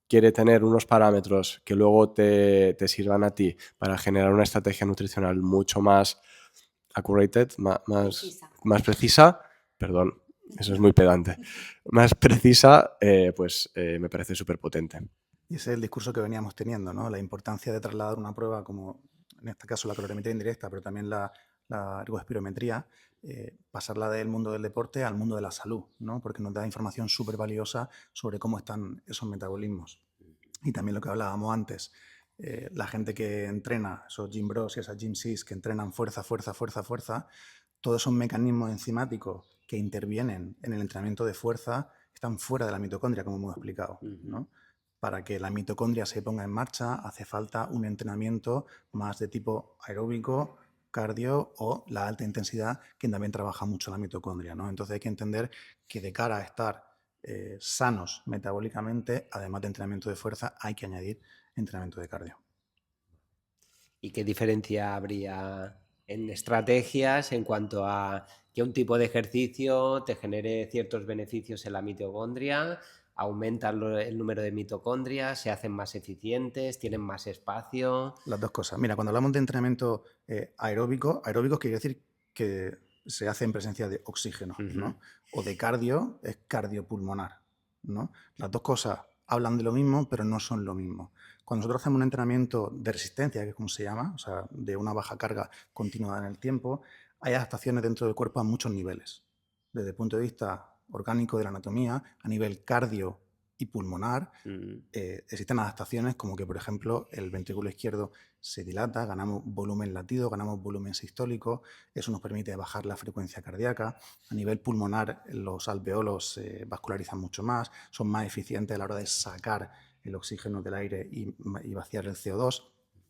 quiere tener unos parámetros que luego te sirvan a ti para generar una estrategia nutricional mucho más accurate, más precisa, perdón, eso es muy pedante, más precisa, me parece súper potente. Y ese es el discurso que veníamos teniendo, ¿no? La importancia de trasladar una prueba como, en este caso, la calorimetría indirecta, pero también la ergoespirometría, pasarla del mundo del deporte al mundo de la salud, ¿no? Porque nos da información súper valiosa sobre cómo están esos metabolismos. Y también lo que hablábamos antes, la gente que entrena, esos gym bros y esas gym sis que entrenan fuerza, todos esos mecanismos enzimáticos que intervienen en el entrenamiento de fuerza están fuera de la mitocondria, como hemos explicado, ¿no? Para que la mitocondria se ponga en marcha hace falta un entrenamiento más de tipo aeróbico, cardio o la alta intensidad, que también trabaja mucho la mitocondria, ¿no? Entonces hay que entender que de cara a estar sanos metabólicamente, además de entrenamiento de fuerza, hay que añadir entrenamiento de cardio. ¿Y qué diferencia habría en estrategias en cuanto a que un tipo de ejercicio te genere ciertos beneficios en la mitocondria, aumenta el número de mitocondrias, se hacen más eficientes, tienen más espacio? Las dos cosas. Mira, cuando hablamos de entrenamiento aeróbico quiere decir que se hace en presencia de oxígeno, ¿no? O de cardio, es cardiopulmonar, ¿no? Las dos cosas hablan de lo mismo, pero no son lo mismo. Cuando nosotros hacemos un entrenamiento de resistencia, que es como se llama, o sea, de una baja carga continuada en el tiempo, hay adaptaciones dentro del cuerpo a muchos niveles. Desde el punto de vista orgánico de la anatomía, a nivel cardio y pulmonar, existen adaptaciones como que, por ejemplo, el ventrículo izquierdo se dilata, ganamos volumen latido, ganamos volumen sistólico, eso nos permite bajar la frecuencia cardíaca. A nivel pulmonar, los alveolos se vascularizan mucho más, son más eficientes a la hora de sacar el oxígeno del aire y vaciar el CO2.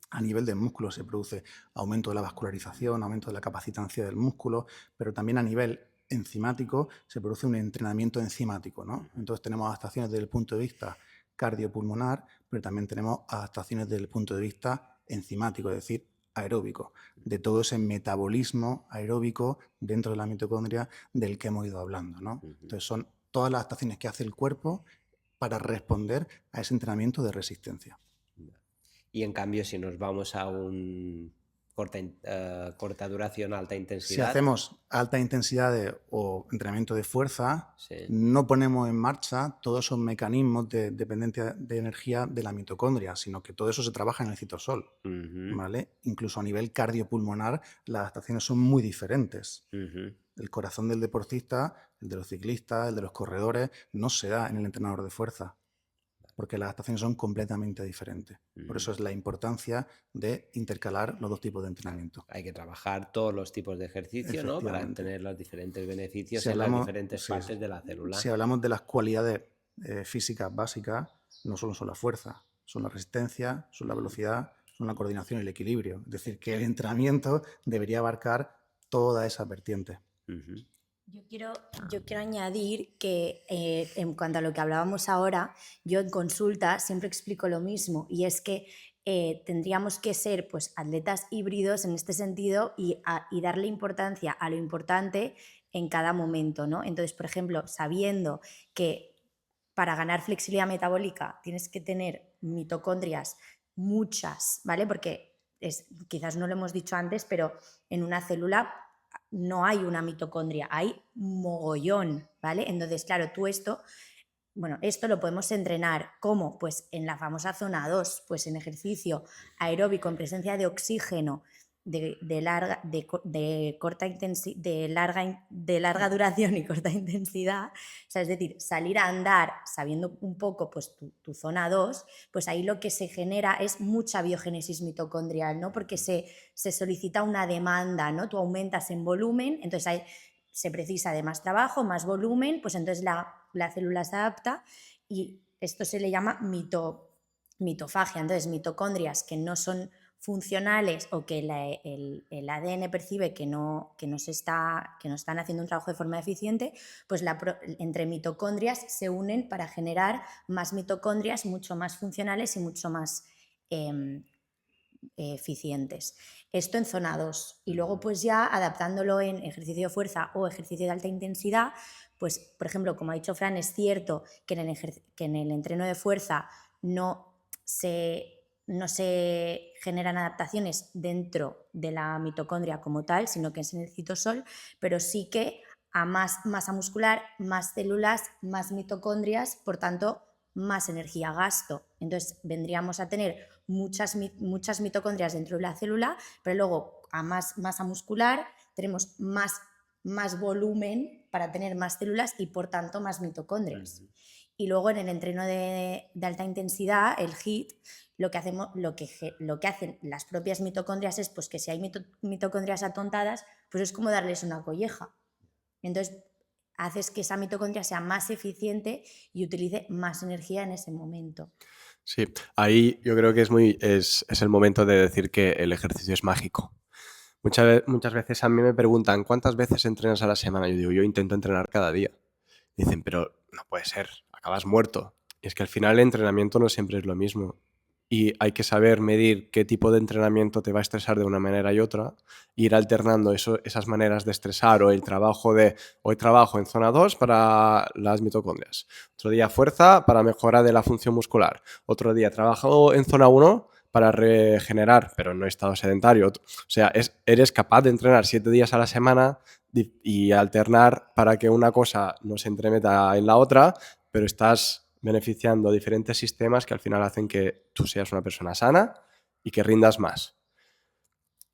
A nivel del músculo se produce aumento de la vascularización, aumento de la capacitancia del músculo, pero también a nivel enzimático se produce un entrenamiento enzimático, ¿no? Entonces tenemos adaptaciones desde el punto de vista cardiopulmonar, pero también tenemos adaptaciones desde el punto de vista enzimático, es decir, aeróbico, de todo ese metabolismo aeróbico dentro de la mitocondria del que hemos ido hablando, ¿no? Entonces son todas las adaptaciones que hace el cuerpo para responder a ese entrenamiento de resistencia. Y en cambio, si nos vamos a un corta duración, alta Si intensidad, hacemos alta intensidad o entrenamiento de fuerza, sí. no ponemos en marcha todos esos mecanismos de dependencia de energía de la mitocondria, sino que todo eso se trabaja en el citosol, ¿vale? Incluso a nivel cardiopulmonar, las adaptaciones son muy diferentes. El corazón del deportista, el de los ciclistas, el de los corredores, no se da en el entrenador de fuerza, porque las adaptaciones son completamente diferentes. Por eso es la importancia de intercalar los dos tipos de entrenamiento. Hay que trabajar todos los tipos de ejercicio, ¿no? Para Efectivamente. tener los diferentes beneficios Si en las hablamos- diferentes sí, partes de la célula. Si hablamos de las cualidades físicas básicas, no solo son la fuerza, son la resistencia, son la velocidad, son la coordinación y el equilibrio. Es decir, que el entrenamiento debería abarcar todas esas vertientes. Yo quiero añadir que en cuanto a lo que hablábamos ahora, yo en consulta siempre explico lo mismo, y es que tendríamos que ser pues, atletas híbridos en este sentido y darle importancia a lo importante en cada momento, ¿no? Entonces, por ejemplo, sabiendo que para ganar flexibilidad metabólica tienes que tener mitocondrias muchas, ¿vale? Porque quizás no lo hemos dicho antes, pero en una célula no hay una mitocondria, hay mogollón, ¿vale? Entonces, claro, esto lo podemos entrenar. ¿Cómo? Pues en la famosa zona 2, pues en ejercicio aeróbico en presencia de oxígeno de larga duración y corta intensidad, o sea, es decir, salir a andar sabiendo un poco pues tu zona 2, pues ahí lo que se genera es mucha biogénesis mitocondrial, ¿no? Porque se solicita una demanda, ¿no? Tú aumentas en volumen, entonces ahí se precisa de más trabajo, más volumen, pues entonces la célula se adapta, y esto se le llama mitofagia. Entonces, mitocondrias que no son funcionales o que el ADN percibe que no están haciendo un trabajo de forma eficiente, pues entre mitocondrias se unen para generar más mitocondrias mucho más funcionales y mucho más eficientes. Esto en zona 2. Y luego pues ya adaptándolo en ejercicio de fuerza o ejercicio de alta intensidad, pues por ejemplo, como ha dicho Fran, es cierto que en el entreno de fuerza no se generan adaptaciones dentro de la mitocondria como tal, sino que es en el citosol, pero sí que a más masa muscular, más células, más mitocondrias, por tanto, más energía gasto. Entonces vendríamos a tener muchas mitocondrias dentro de la célula, pero luego a más masa muscular tenemos más volumen para tener más células y por tanto más mitocondrias. Y luego en el entreno de alta intensidad, el HIIT, lo que hacen las propias mitocondrias es pues, que si hay mitocondrias atontadas, pues es como darles una colleja. Entonces haces que esa mitocondria sea más eficiente y utilice más energía en ese momento. Sí, ahí yo creo que es el momento de decir que el ejercicio es mágico. Muchas veces a mí me preguntan ¿cuántas veces entrenas a la semana? Yo digo, yo intento entrenar cada día. Dicen, pero no puede ser, acabas muerto. Y es que al final el entrenamiento no siempre es lo mismo. Y hay que saber medir qué tipo de entrenamiento te va a estresar de una manera y otra, ir alternando esas maneras de estresar, o el trabajo hoy trabajo en zona 2 para las mitocondrias, otro día fuerza para mejora de la función muscular, otro día trabajo en zona 1 para regenerar, pero no estado sedentario. O sea, eres capaz de entrenar 7 días a la semana y alternar para que una cosa no se entremeta en la otra, pero estás beneficiando diferentes sistemas que al final hacen que tú seas una persona sana y que rindas más.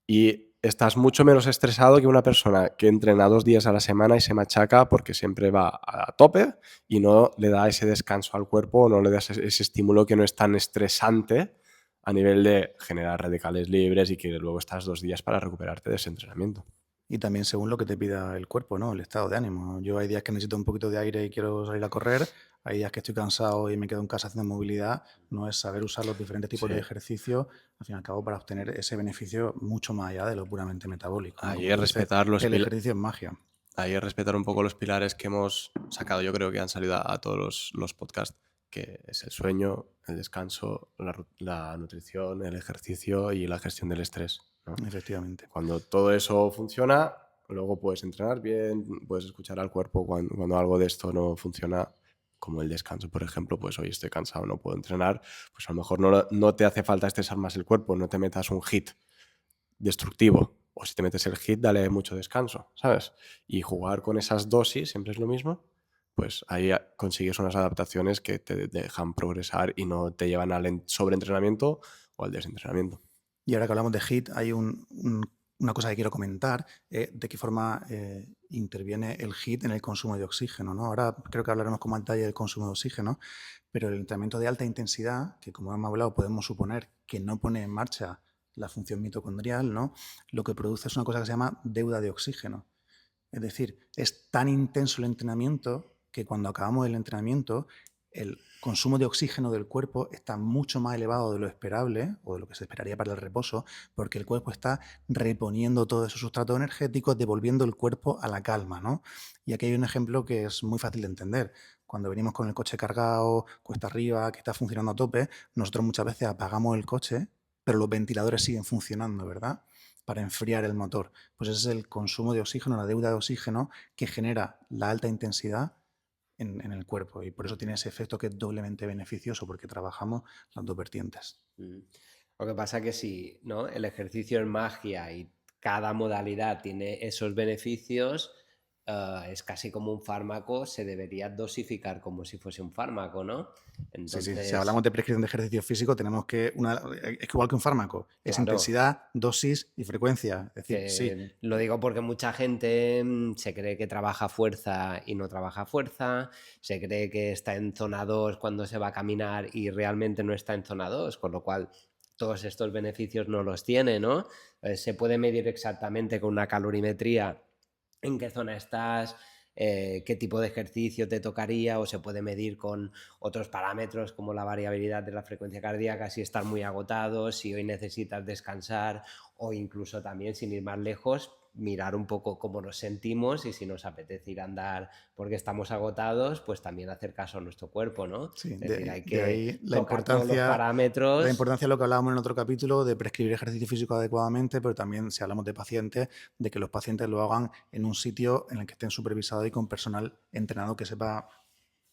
Y estás mucho menos estresado que una persona que entrena 2 días a la semana y se machaca porque siempre va a tope y no le da ese descanso al cuerpo, o no le da ese estímulo que no es tan estresante a nivel de generar radicales libres y que luego estás 2 días para recuperarte de ese entrenamiento. Y también según lo que te pida el cuerpo, ¿no? El estado de ánimo. Yo hay días que necesito un poquito de aire y quiero salir a correr, hay días que estoy cansado y me quedo en casa haciendo movilidad. No es saber usar los diferentes tipos de ejercicio, al fin y al cabo, para obtener ese beneficio mucho más allá de lo puramente metabólico, ¿no? Ahí es respetar el ejercicio es magia. Ahí es respetar un poco los pilares que hemos sacado, yo creo que han salido a todos los podcasts, que es el sueño, el descanso, la nutrición, el ejercicio y la gestión del estrés. ¿no? Efectivamente. Cuando todo eso funciona, luego puedes entrenar bien, puedes escuchar al cuerpo cuando algo de esto no funciona, como el descanso, por ejemplo, pues hoy estoy cansado, no puedo entrenar, pues a lo mejor no te hace falta estresar más el cuerpo, no te metas un hit destructivo. O si te metes el hit, dale mucho descanso, ¿sabes? Y jugar con esas dosis, siempre es lo mismo, pues ahí consigues unas adaptaciones que te dejan progresar y no te llevan al sobreentrenamiento o al desentrenamiento. Y ahora que hablamos de HIIT, hay una cosa que quiero comentar, de qué forma interviene el HIIT en el consumo de oxígeno, ¿no? Ahora creo que hablaremos con más detalle del consumo de oxígeno, pero el entrenamiento de alta intensidad, que como hemos hablado podemos suponer que no pone en marcha la función mitocondrial, ¿no? Lo que produce es una cosa que se llama deuda de oxígeno. Es decir, es tan intenso el entrenamiento que cuando acabamos el entrenamiento, el consumo de oxígeno del cuerpo está mucho más elevado de lo esperable o de lo que se esperaría para el reposo, porque el cuerpo está reponiendo todos esos sustratos energéticos, devolviendo el cuerpo a la calma, ¿no? Y aquí hay un ejemplo que es muy fácil de entender. Cuando venimos con el coche cargado, cuesta arriba, que está funcionando a tope, nosotros muchas veces apagamos el coche, pero los ventiladores siguen funcionando, ¿verdad? Para enfriar el motor. Pues ese es el consumo de oxígeno, la deuda de oxígeno que genera la alta intensidad en el cuerpo, y por eso tiene ese efecto que es doblemente beneficioso, porque trabajamos las dos vertientes. Lo que pasa que si, ¿no?, el ejercicio es magia y cada modalidad tiene esos beneficios, es casi como un fármaco, se debería dosificar como si fuese un fármaco, ¿no? Sí, si Entonces, hablamos de prescripción de ejercicio físico, tenemos que, es igual que un fármaco, es claro, intensidad, dosis y frecuencia. Es decir, sí, que lo digo porque mucha gente se cree que trabaja fuerza y no trabaja fuerza, se cree que está en zona 2 cuando se va a caminar y realmente no está en zona 2, con lo cual todos estos beneficios no los tiene, ¿no? Se puede medir exactamente con una calorimetría en qué zona estás, qué tipo de ejercicio te tocaría, o se puede medir con otros parámetros como la variabilidad de la frecuencia cardíaca, si estás muy agotado, si hoy necesitas descansar, o incluso también, sin ir más lejos, mirar un poco cómo nos sentimos y si nos apetece ir a andar porque estamos agotados, pues también hacer caso a nuestro cuerpo, ¿no? sí, Es decir, hay de ahí que tocar todos los parámetros. la importancia de lo que hablábamos en otro capítulo, de prescribir ejercicio físico adecuadamente, pero también, si hablamos de pacientes, de que los pacientes lo hagan en un sitio en el que estén supervisados y con personal entrenado que sepa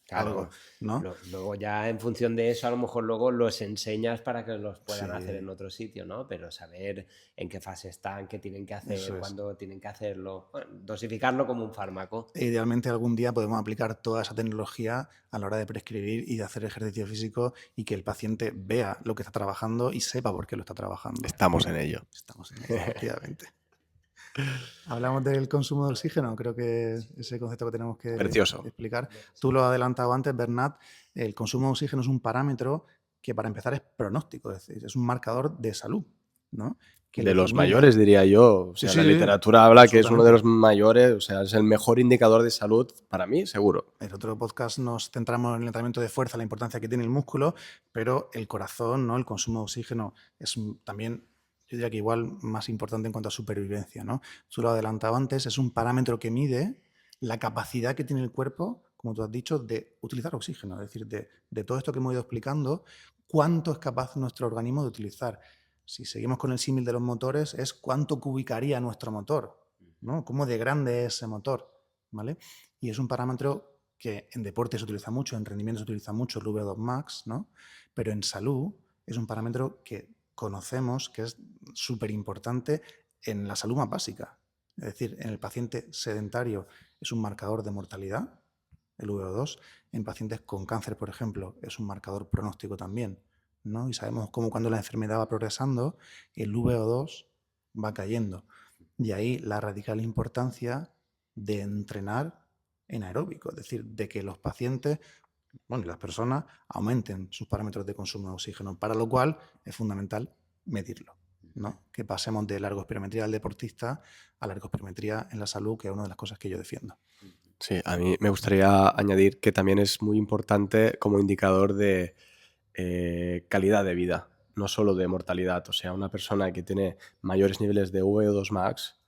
Claro, algo, ¿no? luego ya en función de eso a lo mejor luego los enseñas para que los puedan Sí, hacer en otro sitio, ¿no? Pero saber en qué fase están, qué tienen que hacer, eso es. cuándo tienen que hacerlo, bueno, dosificarlo como un fármaco. E idealmente algún día podemos aplicar toda esa tecnología a la hora de prescribir y de hacer ejercicio físico, y que el paciente vea lo que está trabajando y sepa por qué lo está trabajando. Estamos en ello. Estamos en ello, efectivamente. Hablamos del consumo de oxígeno, creo que ese concepto que tenemos que Precioso. explicar. Tú lo has adelantado antes, Bernat. El consumo de oxígeno es un parámetro que, para empezar, es pronóstico, es decir, es un marcador de salud, ¿no? Que De lo que los mide- mayores, diría yo. O Sí, sea, sí, la literatura habla que es uno de los absolutamente. mayores, o sea, es el mejor indicador de salud para mí, seguro. En el otro podcast nos centramos en el entrenamiento de fuerza, la importancia que tiene el músculo, pero el corazón, ¿no? El consumo de oxígeno es también, yo diría que igual, más importante en cuanto a supervivencia, ¿no? Tú lo has adelantado antes, es un parámetro que mide la capacidad que tiene el cuerpo, como tú has dicho, de utilizar oxígeno. Es decir, de todo esto que hemos ido explicando, cuánto es capaz nuestro organismo de utilizar. Si seguimos con el símil de los motores, es cuánto cubicaría nuestro motor, ¿no? Cómo de grande es ese motor, ¿vale? Y es un parámetro que en deporte se utiliza mucho, en rendimiento se utiliza mucho, el V2 Max, ¿no? Pero en salud es un parámetro que conocemos que es súper importante en la salud más básica. Es decir, en el paciente sedentario es un marcador de mortalidad, el VO2. En pacientes con cáncer, por ejemplo, es un marcador pronóstico también, ¿no? Y sabemos cómo, cuando la enfermedad va progresando, el VO2 va cayendo. De ahí la radical importancia de entrenar en aeróbico, es decir, de que los pacientes, bueno, y las personas, aumenten sus parámetros de consumo de oxígeno, para lo cual es fundamental medirlo, ¿no? Que pasemos de la ergospirometría del deportista a la ergospirometría en la salud, que es una de las cosas que yo defiendo. Sí, a mí me gustaría añadir que también es muy importante como indicador de calidad de vida, no solo de mortalidad. O sea, una persona que tiene mayores niveles de VO2 max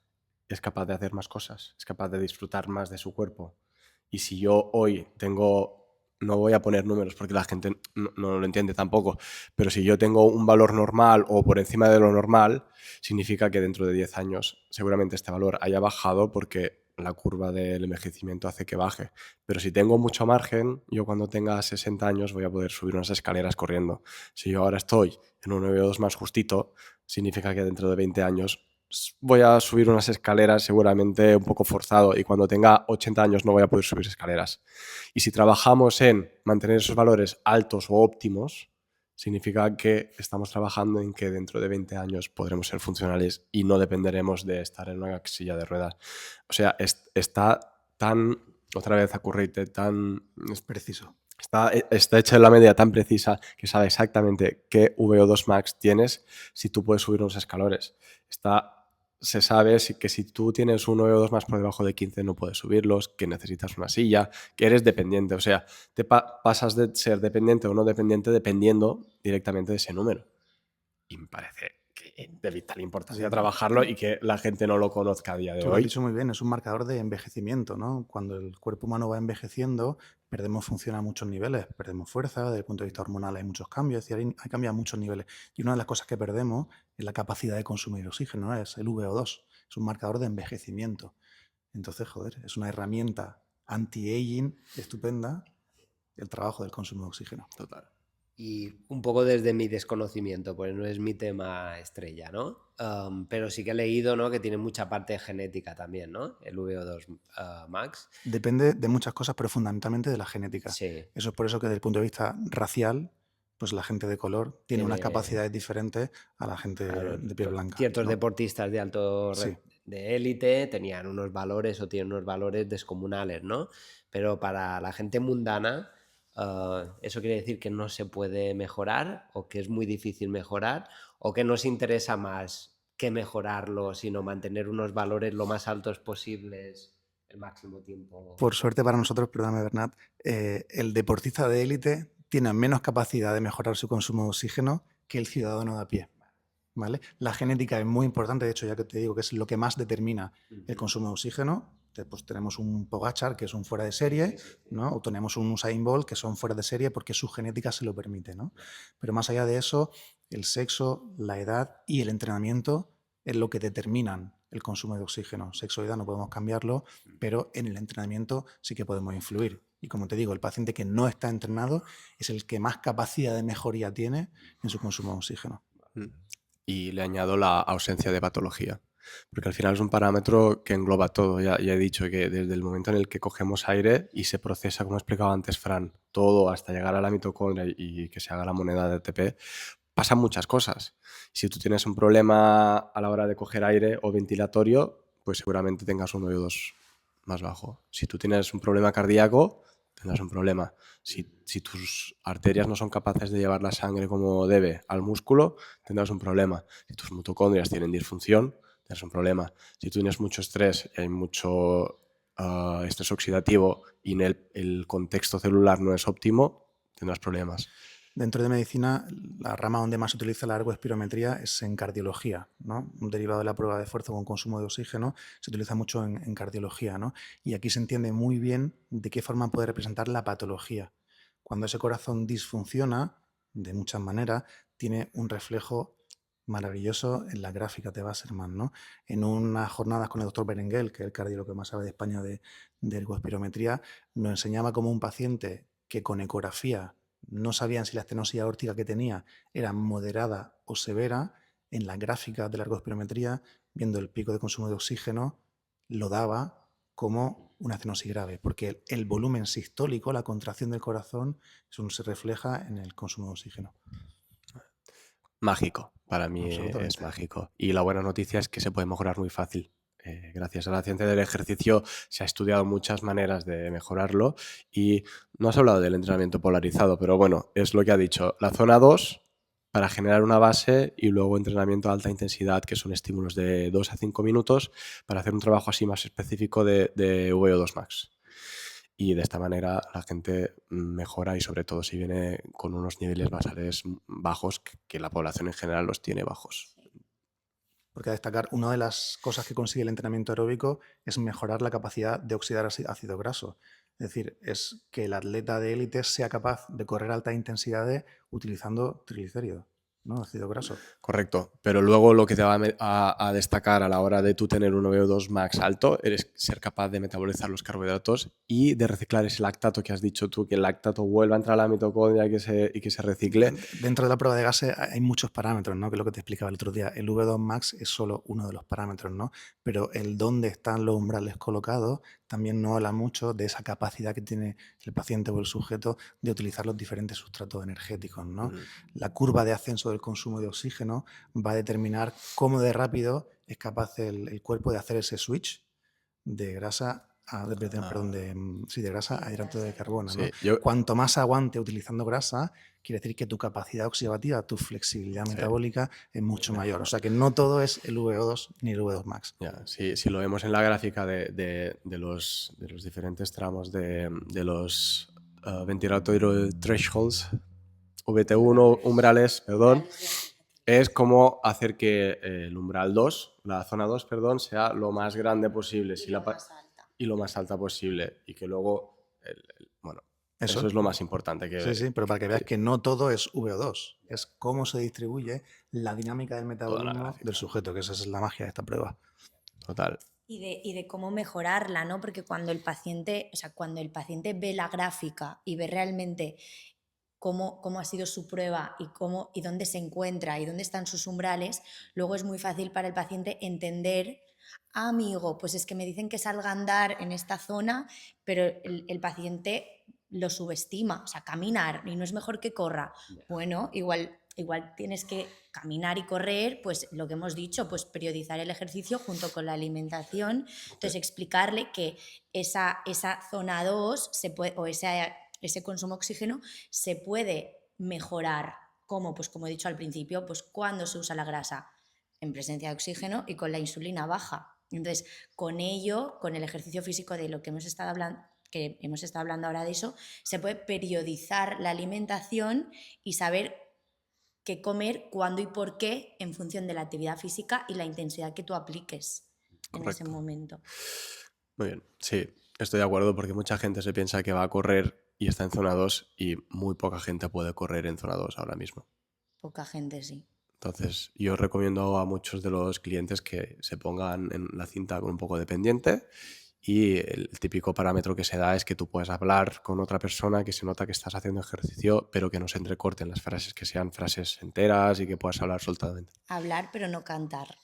es capaz de hacer más cosas, es capaz de disfrutar más de su cuerpo. Y si yo hoy tengo no voy a poner números porque la gente no lo entiende tampoco, pero si yo tengo un valor normal o por encima de lo normal, significa que dentro de 10 años seguramente este valor haya bajado porque la curva del envejecimiento hace que baje. Pero si tengo mucho margen, yo cuando tenga 60 años voy a poder subir unas escaleras corriendo. Si yo ahora estoy en un 9,2 más justito, significa que dentro de 20 años voy a subir unas escaleras seguramente un poco forzado y cuando tenga 80 años no voy a poder subir escaleras. Y si trabajamos en mantener esos valores altos o óptimos, significa que estamos trabajando en que dentro de 20 años podremos ser funcionales y no dependeremos de estar en una silla de ruedas. O sea, está tan, otra vez Accurate, tan Es preciso. Está hecha en la medida tan precisa que sabe exactamente qué VO2 max tienes si tú puedes subir unos escalones. Se sabe que si tú tienes un VO2 más por debajo de 15 no puedes subirlos, que necesitas una silla, que eres dependiente. O sea, pasas de ser dependiente o no dependiente dependiendo directamente de ese número. Y me parece que es de vital importancia trabajarlo y que la gente no lo conozca a día de Tú lo has hoy. dicho muy bien, es un marcador de envejecimiento, ¿no? Cuando el cuerpo humano va envejeciendo, perdemos función a muchos niveles, perdemos fuerza, desde el punto de vista hormonal hay muchos cambios, es decir, hay cambios a muchos niveles. Y una de las cosas que perdemos es la capacidad de consumir oxígeno, ¿no? Es el VO2, es un marcador de envejecimiento. Entonces, joder, es una herramienta anti-aging estupenda el trabajo del consumo de oxígeno. Total. Y un poco desde mi desconocimiento, pues no es mi tema estrella, ¿no? Pero sí que he leído, ¿no?, que tiene mucha parte genética también, ¿no? El VO2 max. Depende de muchas cosas, pero fundamentalmente de la genética. Sí. Eso es por eso que desde el punto de vista racial, pues la gente de color tiene unas capacidades diferentes a la gente de piel blanca. Ciertos ¿no? deportistas de alto Sí. de élite tenían unos valores o tienen unos valores descomunales, ¿no? Pero para la gente mundana, ¿eso quiere decir que no se puede mejorar o que es muy difícil mejorar o que nos interesa más que mejorarlo, sino mantener unos valores lo más altos posibles el máximo tiempo? Por suerte para nosotros, perdóname Bernat, el deportista de élite tiene menos capacidad de mejorar su consumo de oxígeno que el ciudadano de a pie. ¿Vale? La genética es muy importante, de hecho, ya que te digo que es lo que más determina el consumo de oxígeno. Pues tenemos un Pogačar, que es un fuera de serie, ¿no? O tenemos un Usain Bolt, que son fuera de serie porque su genética se lo permite, ¿no? Pero más allá de eso, el sexo, la edad y el entrenamiento es lo que determinan el consumo de oxígeno. Sexo y edad no podemos cambiarlo, pero en el entrenamiento sí que podemos influir. Y como te digo, el paciente que no está entrenado es el que más capacidad de mejoría tiene en su consumo de oxígeno. Y le añado la ausencia de patología, porque al final es un parámetro que engloba todo. Ya he dicho que desde el momento en el que cogemos aire y se procesa, como explicaba antes Fran, todo hasta llegar a la mitocondria y que se haga la moneda de ATP, pasan muchas cosas. Si tú tienes un problema a la hora de coger aire o ventilatorio, pues seguramente tengas un VO2 más bajo. Si tú tienes un problema cardíaco, tendrás un problema. Si tus arterias no son capaces de llevar la sangre como debe al músculo, tendrás un problema. Si tus mitocondrias tienen disfunción, tendrás un problema. Si tú tienes mucho estrés y hay mucho estrés oxidativo y el contexto celular no es óptimo, tendrás problemas. Dentro de medicina, la rama donde más se utiliza la ergoespirometría es en cardiología, ¿no? Un derivado de la prueba de esfuerzo con consumo de oxígeno se utiliza mucho en cardiología, ¿no? Y aquí se entiende muy bien de qué forma puede representar la patología. Cuando ese corazón disfunciona, de muchas maneras, tiene un reflejo maravilloso en la gráfica de Wassermann, ¿no? En unas jornadas con el doctor Berenguel, que es el cardiólogo que más sabe de España de ergoespirometría, nos enseñaba cómo un paciente que con ecografía no sabían si la estenosis aórtica que tenía era moderada o severa, en la gráfica de la ergoespirometría, viendo el pico de consumo de oxígeno, lo daba como una estenosis grave, porque el volumen sistólico, la contracción del corazón, eso se refleja en el consumo de oxígeno. Mágico, para mí es mágico. Y la buena noticia es que se puede mejorar muy fácil. Gracias a la ciencia del ejercicio se ha estudiado muchas maneras de mejorarlo y no has hablado del entrenamiento polarizado, pero bueno, es lo que ha dicho. La zona 2 para generar una base y luego entrenamiento a alta intensidad, que son estímulos de 2 a 5 minutos para hacer un trabajo así más específico de VO2 max. Y de esta manera la gente mejora y sobre todo si viene con unos niveles basales bajos, que la población en general los tiene bajos. Porque a destacar, una de las cosas que consigue el entrenamiento aeróbico es mejorar la capacidad de oxidar ácido graso. Es decir, es que el atleta de élite sea capaz de correr a altas intensidades utilizando triglicéridos, ¿no? Ácido graso. Correcto, pero luego lo que te va a destacar a la hora de tú tener un VO2 max alto es ser capaz de metabolizar los carbohidratos y de reciclar ese lactato que has dicho tú, que el lactato vuelva a entrar a la mitocondria y que se recicle. Dentro de la prueba de gases hay muchos parámetros, ¿no? Que es lo que te explicaba el otro día. El V2 max es solo uno de los parámetros, ¿no? Pero el dónde están los umbrales colocados también nos habla mucho de esa capacidad que tiene el paciente o el sujeto de utilizar los diferentes sustratos energéticos, ¿no? La curva de ascenso del consumo de oxígeno va a determinar cómo de rápido es capaz el cuerpo de hacer ese switch de grasa de grasa a hidrato de carbono, ¿no? Sí, Cuanto más aguante utilizando grasa, quiere decir que tu capacidad oxidativa, tu flexibilidad metabólica es mucho mayor. O sea que no todo es el VO2 ni el VO2 max. Si lo vemos en la gráfica de los diferentes tramos de los ventilatory thresholds, VT1, umbrales, perdón, es como hacer que el umbral 2, la zona 2, perdón, sea lo más grande posible y lo más alta posible. Y que luego, bueno, eso es lo más importante. Sí, pero para que veas que no todo es VO2, es cómo se distribuye la dinámica del metabolismo del sujeto, que esa es la magia de esta prueba. Total. Y de cómo mejorarla, ¿no? Porque cuando el paciente ve la gráfica y ve realmente cómo ha sido su prueba y dónde se encuentra y dónde están sus umbrales, luego es muy fácil para el paciente entender, amigo, pues es que me dicen que salga a andar en esta zona, pero el paciente lo subestima, o sea, caminar, y no es mejor que corra. Bueno, igual tienes que caminar y correr, pues lo que hemos dicho, pues periodizar el ejercicio junto con la alimentación. Entonces, explicarle que esa zona 2 se puede, o ese consumo de oxígeno se puede mejorar. ¿Cómo? Pues como he dicho al principio, pues cuando se usa la grasa en presencia de oxígeno y con la insulina baja. Entonces, con ello, con el ejercicio físico de lo que hemos estado hablando ahora de eso, se puede periodizar la alimentación y saber qué comer, cuándo y por qué en función de la actividad física y la intensidad que tú apliques en ese momento. Muy bien, sí, estoy de acuerdo porque mucha gente se piensa que va a correr y está en zona 2 y muy poca gente puede correr en zona 2 ahora mismo. Poca gente, sí. Entonces, yo recomiendo a muchos de los clientes que se pongan en la cinta con un poco de pendiente y el típico parámetro que se da es que tú puedes hablar con otra persona que se nota que estás haciendo ejercicio, pero que no se entrecorten las frases, que sean frases enteras y que puedas hablar soltamente. Hablar, pero no cantar.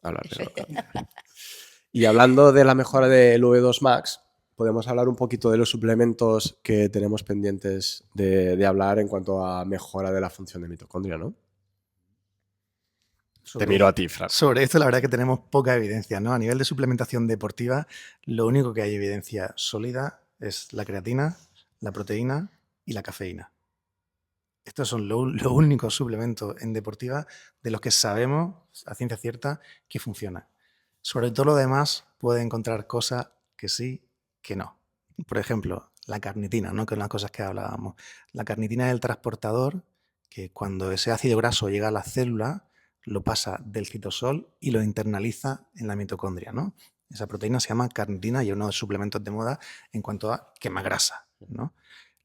Hablar, pero no cantar. Y hablando de la mejora del V2 Max, podemos hablar un poquito de los suplementos que tenemos pendientes de hablar en cuanto a mejora de la función de mitocondria, ¿no? Te miro a ti, Fran. Sobre esto la verdad es que tenemos poca evidencia, ¿no? A nivel de suplementación deportiva, lo único que hay evidencia sólida es la creatina, la proteína y la cafeína. Estos son los únicos suplementos en deportiva de los que sabemos a ciencia cierta que funcionan. Sobre todo lo demás puede encontrar cosas que sí, que no. Por ejemplo, la carnitina, ¿no? Que es una de las cosas que hablábamos. La carnitina es el transportador que cuando ese ácido graso llega a la célula lo pasa del citosol y lo internaliza en la mitocondria, ¿no? Esa proteína se llama carnitina y es uno de los suplementos de moda en cuanto a quema grasa, ¿no?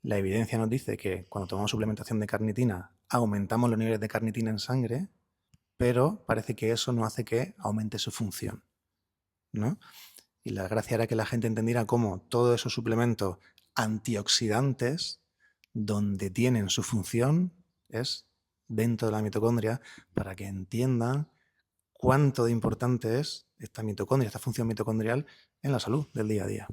La evidencia nos dice que cuando tomamos suplementación de carnitina aumentamos los niveles de carnitina en sangre, pero parece que eso no hace que aumente su función, ¿no? Y la gracia era que la gente entendiera cómo todos esos suplementos antioxidantes, donde tienen su función, es dentro de la mitocondria, para que entiendan cuánto de importante es esta mitocondria, esta función mitocondrial en la salud del día a día.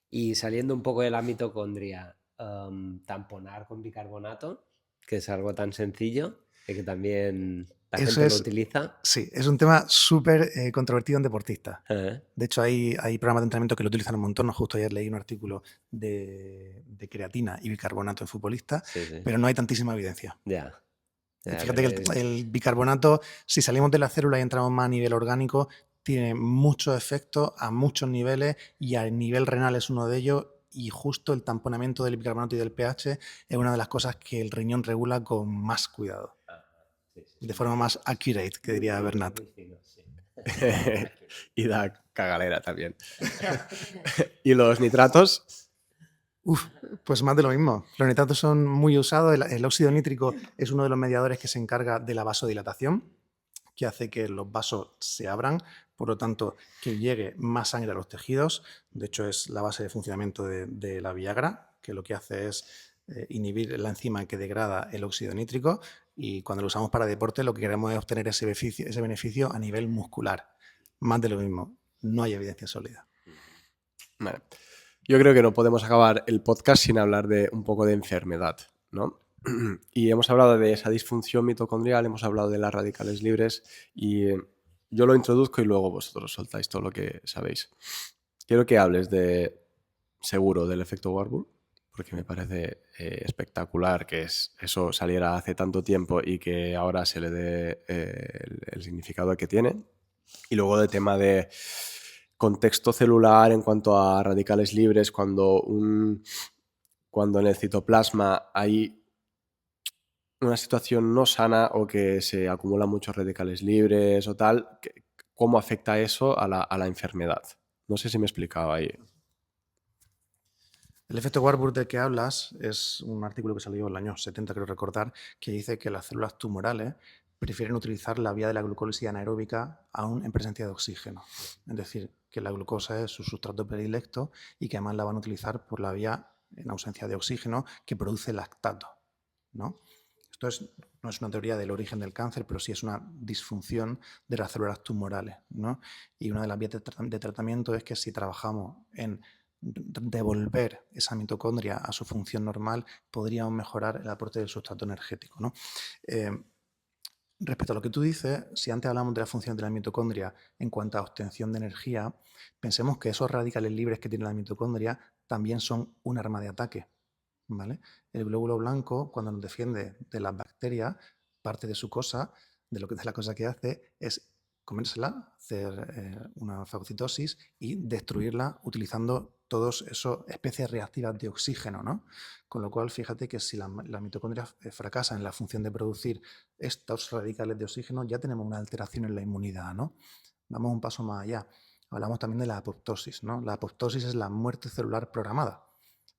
Y saliendo un poco de la mitocondria, tamponar con bicarbonato, que es algo tan sencillo y que también la gente lo utiliza. Sí, es un tema súper controvertido en deportistas. De hecho, hay programas de entrenamiento que lo utilizan un montón. Justo ayer leí un artículo de creatina y bicarbonato en futbolistas, pero no hay tantísima evidencia. Fíjate que el bicarbonato, si salimos de la célula y entramos más a nivel orgánico, tiene muchos efectos a muchos niveles y a nivel renal es uno de ellos. Y justo el tamponamiento del bicarbonato y del pH es una de las cosas que el riñón regula con más cuidado. De forma más accurate, que diría Bernat. Y da cagalera también. ¿Y los nitratos? Uf, pues más de lo mismo. Los nitratos son muy usados. El óxido nítrico es uno de los mediadores que se encarga de la vasodilatación, que hace que los vasos se abran, por lo tanto, que llegue más sangre a los tejidos. De hecho, es la base de funcionamiento de la Viagra, que lo que hace es inhibir la enzima que degrada el óxido nítrico, y cuando lo usamos para deporte lo que queremos es obtener ese beneficio a nivel muscular. Más de lo mismo. No hay evidencia sólida. Vale. Yo creo que no podemos acabar el podcast sin hablar de un poco de enfermedad, ¿no? Y hemos hablado de esa disfunción mitocondrial, hemos hablado de las radicales libres y yo lo introduzco y luego vosotros soltáis todo lo que sabéis. Quiero que hables seguro del efecto Warburg, porque me parece espectacular que eso saliera hace tanto tiempo y que ahora se le dé el significado que tiene. Y luego del tema de contexto celular en cuanto a radicales libres, cuando en el citoplasma hay una situación no sana o que se acumulan muchos radicales libres o tal, ¿cómo afecta eso a la enfermedad? No sé si me he explicado ahí. El efecto Warburg del que hablas es un artículo que salió en el año 70, creo recordar, que dice que las células tumorales prefieren utilizar la vía de la glucólisis anaeróbica aún en presencia de oxígeno. Es decir, que la glucosa es su sustrato predilecto y que además la van a utilizar por la vía en ausencia de oxígeno que produce lactato, ¿no? Esto no es una teoría del origen del cáncer, pero sí es una disfunción de las células tumorales, ¿no? Y una de las vías de tratamiento es que si trabajamos en devolver esa mitocondria a su función normal, podríamos mejorar el aporte del sustrato energético, ¿no? Respecto a lo que tú dices, si antes hablamos de la función de la mitocondria en cuanto a obtención de energía, pensemos que esos radicales libres que tiene la mitocondria también son un arma de ataque, ¿vale? El glóbulo blanco, cuando nos defiende de las bacterias, parte de su cosa, de la cosa que hace es comérsela, hacer una fagocitosis y destruirla utilizando todas esas especies reactivas de oxígeno, ¿no? Con lo cual, fíjate que si la mitocondria fracasa en la función de producir estos radicales de oxígeno, ya tenemos una alteración en la inmunidad, ¿no? Vamos un paso más allá. Hablamos también de la apoptosis, ¿no? La apoptosis es la muerte celular programada.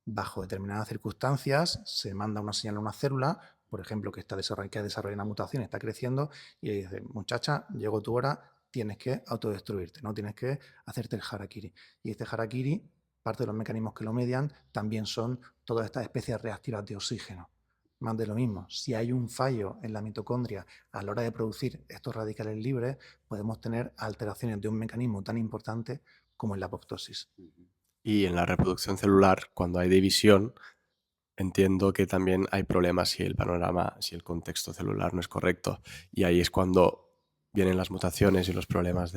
Bajo determinadas circunstancias se manda una señal a una célula, por ejemplo, que ha desarrollado una mutación, está creciendo, y le dice, muchacha, llegó tu hora, tienes que autodestruirte, ¿no? Tienes que hacerte el harakiri. Y este harakiri, parte de los mecanismos que lo median, también son todas estas especies reactivas de oxígeno. Más de lo mismo, si hay un fallo en la mitocondria a la hora de producir estos radicales libres, podemos tener alteraciones de un mecanismo tan importante como en la apoptosis. Y en la reproducción celular, cuando hay división, entiendo que también hay problemas si el panorama, si el contexto celular no es correcto. Y ahí es cuando vienen las mutaciones y los problemas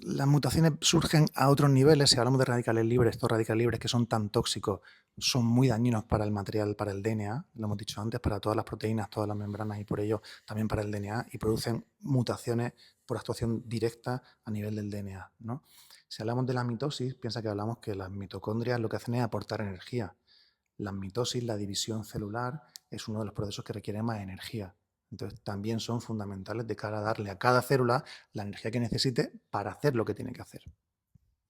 Las mutaciones surgen a otros niveles. Si hablamos de radicales libres, estos radicales libres que son tan tóxicos son muy dañinos para el material, para el DNA, lo hemos dicho antes, para todas las proteínas, todas las membranas y por ello también para el DNA, y producen mutaciones por actuación directa a nivel del DNA, ¿no? Si hablamos de la mitosis, piensa que hablamos que las mitocondrias lo que hacen es aportar energía. La mitosis, la división celular, es uno de los procesos que requiere más energía. Entonces también son fundamentales de cara a darle a cada célula la energía que necesite para hacer lo que tiene que hacer.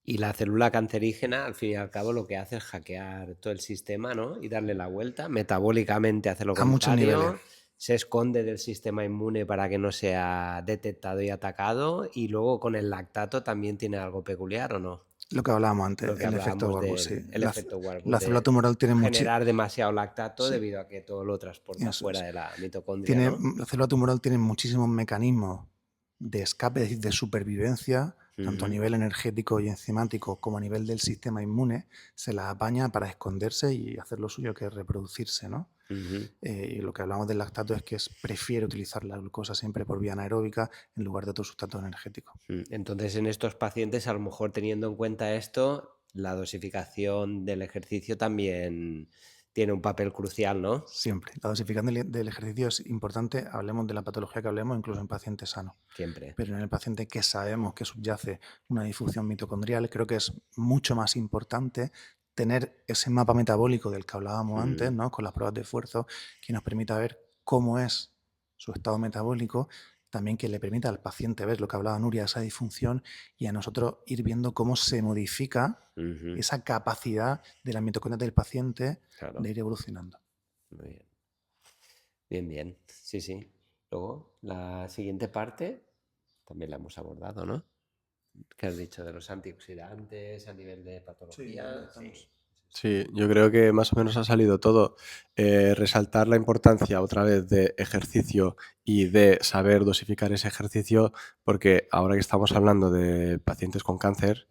Y la célula cancerígena, al fin y al cabo, lo que hace es hackear todo el sistema, ¿no? Y darle la vuelta, metabólicamente hace lo A muchos contrario, niveles. se esconde del sistema inmune para que no sea detectado y atacado, y luego con el lactato también tiene algo peculiar, ¿o no? Lo que hablábamos antes, Lo que el efecto hablábamos Warburg, del sí. efecto Warburg, La célula de tumoral tiene generar demasiado lactato Sí. debido a que todo lo transporta Eso fuera es. de la mitocondria, ¿no? La célula tumoral tiene muchísimos mecanismos de escape, es decir, de supervivencia, tanto a nivel energético y enzimático como a nivel del sistema inmune, se la apaña para esconderse y hacer lo suyo, que es reproducirse, ¿no? Y lo que hablamos del lactato es que prefiere utilizar la glucosa siempre por vía anaeróbica en lugar de otro sustrato energético. Entonces, en estos pacientes, a lo mejor teniendo en cuenta esto, la dosificación del ejercicio también tiene un papel crucial, ¿no? Siempre. La dosificación del ejercicio es importante, hablemos de la patología que hablemos, incluso en pacientes sanos. Siempre. Pero en el paciente que sabemos que subyace una disfunción mitocondrial, creo que es mucho más importante tener ese mapa metabólico del que hablábamos antes, ¿no? Con las pruebas de esfuerzo, que nos permita ver cómo es su estado metabólico también que le permita al paciente ver lo que hablaba Nuria, esa disfunción, y a nosotros ir viendo cómo se modifica Ujú, esa capacidad de la mitocondria del paciente claro, de ir evolucionando. muy bien. Bien, bien. Sí, sí. Luego, la siguiente parte también la hemos abordado, ¿no? ¿Qué has dicho de los antioxidantes a nivel de patología? Sí. Sí, yo creo que más o menos ha salido todo. Resaltar la importancia otra vez de ejercicio y de saber dosificar ese ejercicio, porque ahora que estamos hablando de pacientes con cáncer,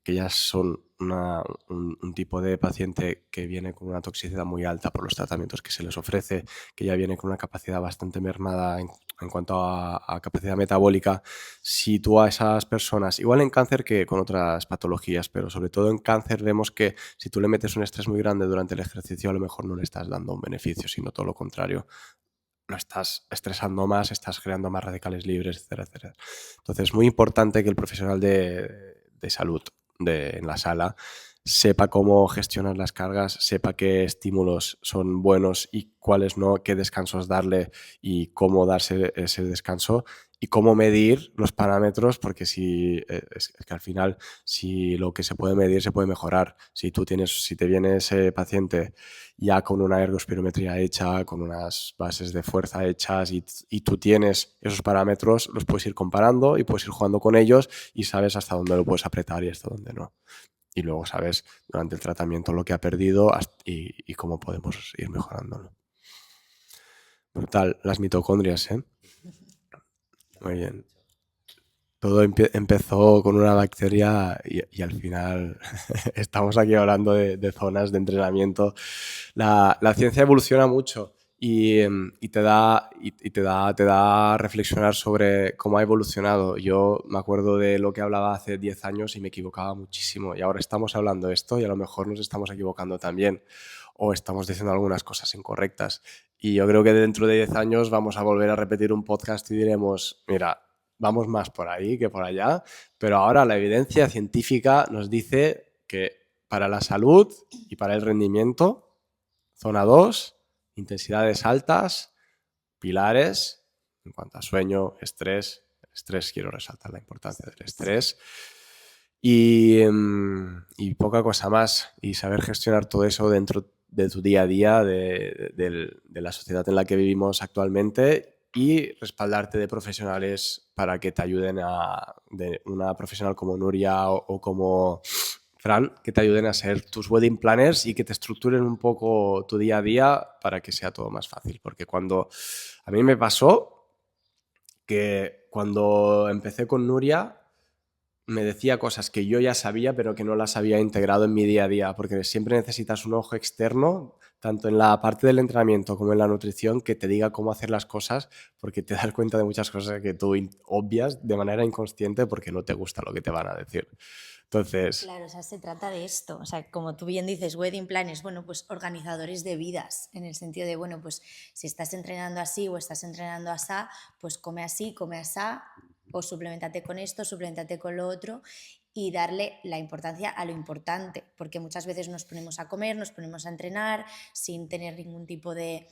que ya son un tipo de paciente que viene con una toxicidad muy alta por los tratamientos que se les ofrece, que ya viene con una capacidad bastante mermada en cuanto a capacidad metabólica. Si tú a esas personas, igual en cáncer que con otras patologías, pero sobre todo en cáncer vemos que si tú le metes un estrés muy grande durante el ejercicio, a lo mejor no le estás dando un beneficio, sino todo lo contrario. Lo estás estresando más, estás creando más radicales libres, etcétera, etcétera. Entonces, es muy importante que el profesional de salud en la sala sepa cómo gestionar las cargas, sepa qué estímulos son buenos y cuáles no, qué descansos darle y cómo darse ese descanso y cómo medir los parámetros, porque si es que al final, si lo que se puede medir se puede mejorar. Si te viene ese paciente ya con una ergospirometría hecha, con unas bases de fuerza hechas y tú tienes esos parámetros, los puedes ir comparando y puedes ir jugando con ellos y sabes hasta dónde lo puedes apretar y hasta dónde no. Y luego sabes durante el tratamiento lo que ha perdido y cómo podemos ir mejorándolo. Brutal, las mitocondrias, ¿eh? Muy bien. Todo empezó con una bacteria y al final estamos aquí hablando de zonas de entrenamiento. La ciencia evoluciona mucho y te da a reflexionar sobre cómo ha evolucionado. Yo me acuerdo de lo que hablaba hace 10 años y me equivocaba muchísimo. Y ahora estamos hablando de esto y a lo mejor nos estamos equivocando también o estamos diciendo algunas cosas incorrectas. Y yo creo que dentro de 10 años vamos a volver a repetir un podcast y diremos, mira, vamos más por ahí que por allá, pero ahora la evidencia científica nos dice que para la salud y para el rendimiento, zona 2, intensidades altas, pilares, en cuanto a sueño, estrés, quiero resaltar la importancia del estrés, y poca cosa más, y saber gestionar todo eso dentro de tu día a día, de la sociedad en la que vivimos actualmente y respaldarte de profesionales para que te ayuden de una profesional como Nuria o como Fran, que te ayuden a ser tus wedding planners y que te estructuren un poco tu día a día para que sea todo más fácil. Porque cuando a mí me pasó que cuando empecé con Nuria me decía cosas que yo ya sabía, pero que no las había integrado en mi día a día, porque siempre necesitas un ojo externo, tanto en la parte del entrenamiento como en la nutrición, que te diga cómo hacer las cosas, porque te das cuenta de muchas cosas que tú obvias de manera inconsciente porque no te gusta lo que te van a decir. Entonces, Claro, o sea, se trata de esto. O sea, como tú bien dices, wedding planners, bueno, pues organizadores de vidas, en el sentido de, bueno, pues si estás entrenando así o estás entrenando asá, pues come así, come asá, o suplementate con esto, suplementate con lo otro, y darle la importancia a lo importante, porque muchas veces nos ponemos a comer, nos ponemos a entrenar sin tener ningún tipo de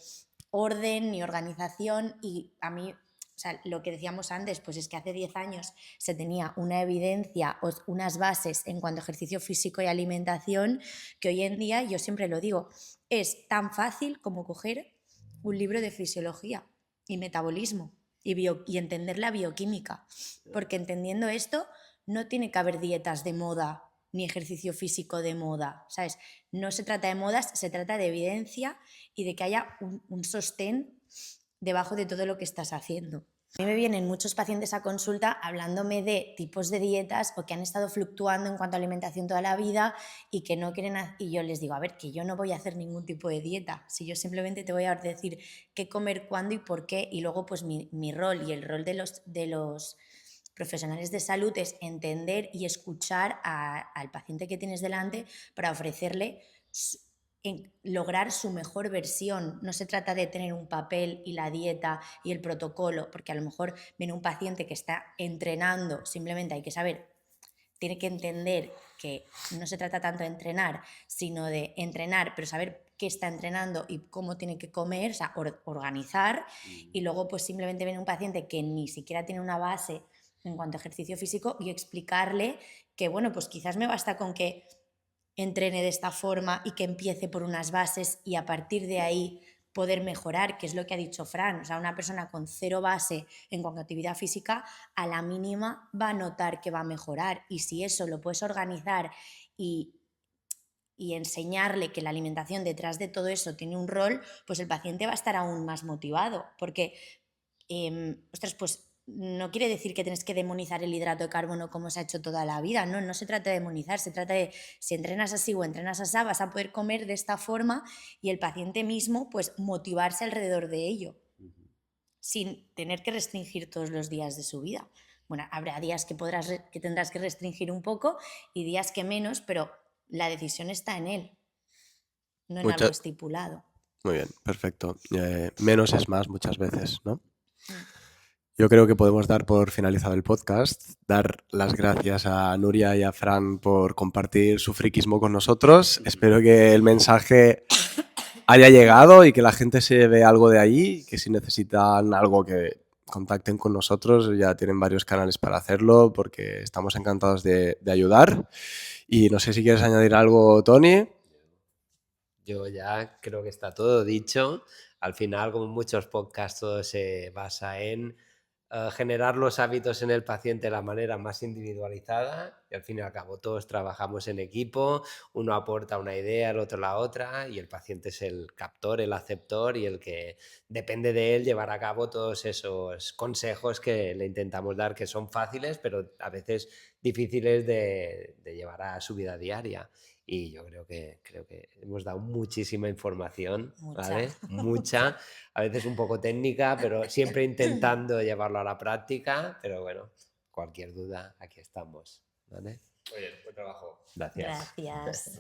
orden ni organización, y a mí, o sea, lo que decíamos antes, pues es que hace 10 años se tenía una evidencia o unas bases en cuanto a ejercicio físico y alimentación, que hoy en día, yo siempre lo digo, es tan fácil como coger un libro de fisiología y metabolismo y entender la bioquímica, porque entendiendo esto no tiene que haber dietas de moda ni ejercicio físico de moda, ¿sabes? No se trata de modas, se trata de evidencia y de que haya un sostén debajo de todo lo que estás haciendo. A mí me vienen muchos pacientes a consulta hablándome de tipos de dietas o que han estado fluctuando en cuanto a alimentación toda la vida y que no quieren y yo les digo, a ver, que yo no voy a hacer ningún tipo de dieta, si yo simplemente te voy a decir qué comer, cuándo y por qué, y luego pues mi rol y el rol de los profesionales de salud es entender y escuchar al paciente que tienes delante para ofrecerle lograr su mejor versión. No se trata de tener un papel y la dieta y el protocolo, porque a lo mejor viene un paciente que está entrenando, simplemente hay que saber, tiene que entender que no se trata tanto de entrenar, sino de entrenar, pero saber qué está entrenando y cómo tiene que comer, o sea, organizar, y luego pues simplemente viene un paciente que ni siquiera tiene una base en cuanto a ejercicio físico y explicarle que, bueno, pues quizás me basta con que entrene de esta forma y que empiece por unas bases y a partir de ahí poder mejorar, que es lo que ha dicho Fran. O sea, una persona con 0 base en cuanto a actividad física, a la mínima va a notar que va a mejorar, y si eso lo puedes organizar y enseñarle que la alimentación detrás de todo eso tiene un rol, pues el paciente va a estar aún más motivado, porque, ostras, pues no quiere decir que tienes que demonizar el hidrato de carbono como se ha hecho toda la vida, no se trata de demonizar, se trata de, si entrenas así o entrenas así, vas a poder comer de esta forma y el paciente mismo pues motivarse alrededor de ello, sin tener que restringir todos los días de su vida. Bueno, habrá días que tendrás que restringir un poco y días que menos, pero la decisión está en él, no en algo estipulado. Muy bien, perfecto. Menos es más muchas veces, ¿no? Yo creo que podemos dar por finalizado el podcast, dar las gracias a Nuria y a Fran por compartir su friquismo con nosotros. Espero que el mensaje haya llegado y que la gente se vea algo de ahí, que si necesitan algo que contacten con nosotros, ya tienen varios canales para hacerlo porque estamos encantados de ayudar. Y no sé si quieres añadir algo, Tony. Yo ya creo que está todo dicho. Al final, como en muchos podcasts, todo se basa en generar los hábitos en el paciente de la manera más individualizada, y al fin y al cabo todos trabajamos en equipo, uno aporta una idea, el otro la otra, y el paciente es el captor, el aceptor, y el que depende de él llevar a cabo todos esos consejos que le intentamos dar, que son fáciles pero a veces difíciles de llevar a su vida diaria. Y yo creo que hemos dado muchísima información, ¿vale? Mucha, a veces un poco técnica, pero siempre intentando llevarlo a la práctica. Pero bueno, cualquier duda, aquí estamos, ¿vale? Muy bien, buen trabajo. Gracias. Gracias.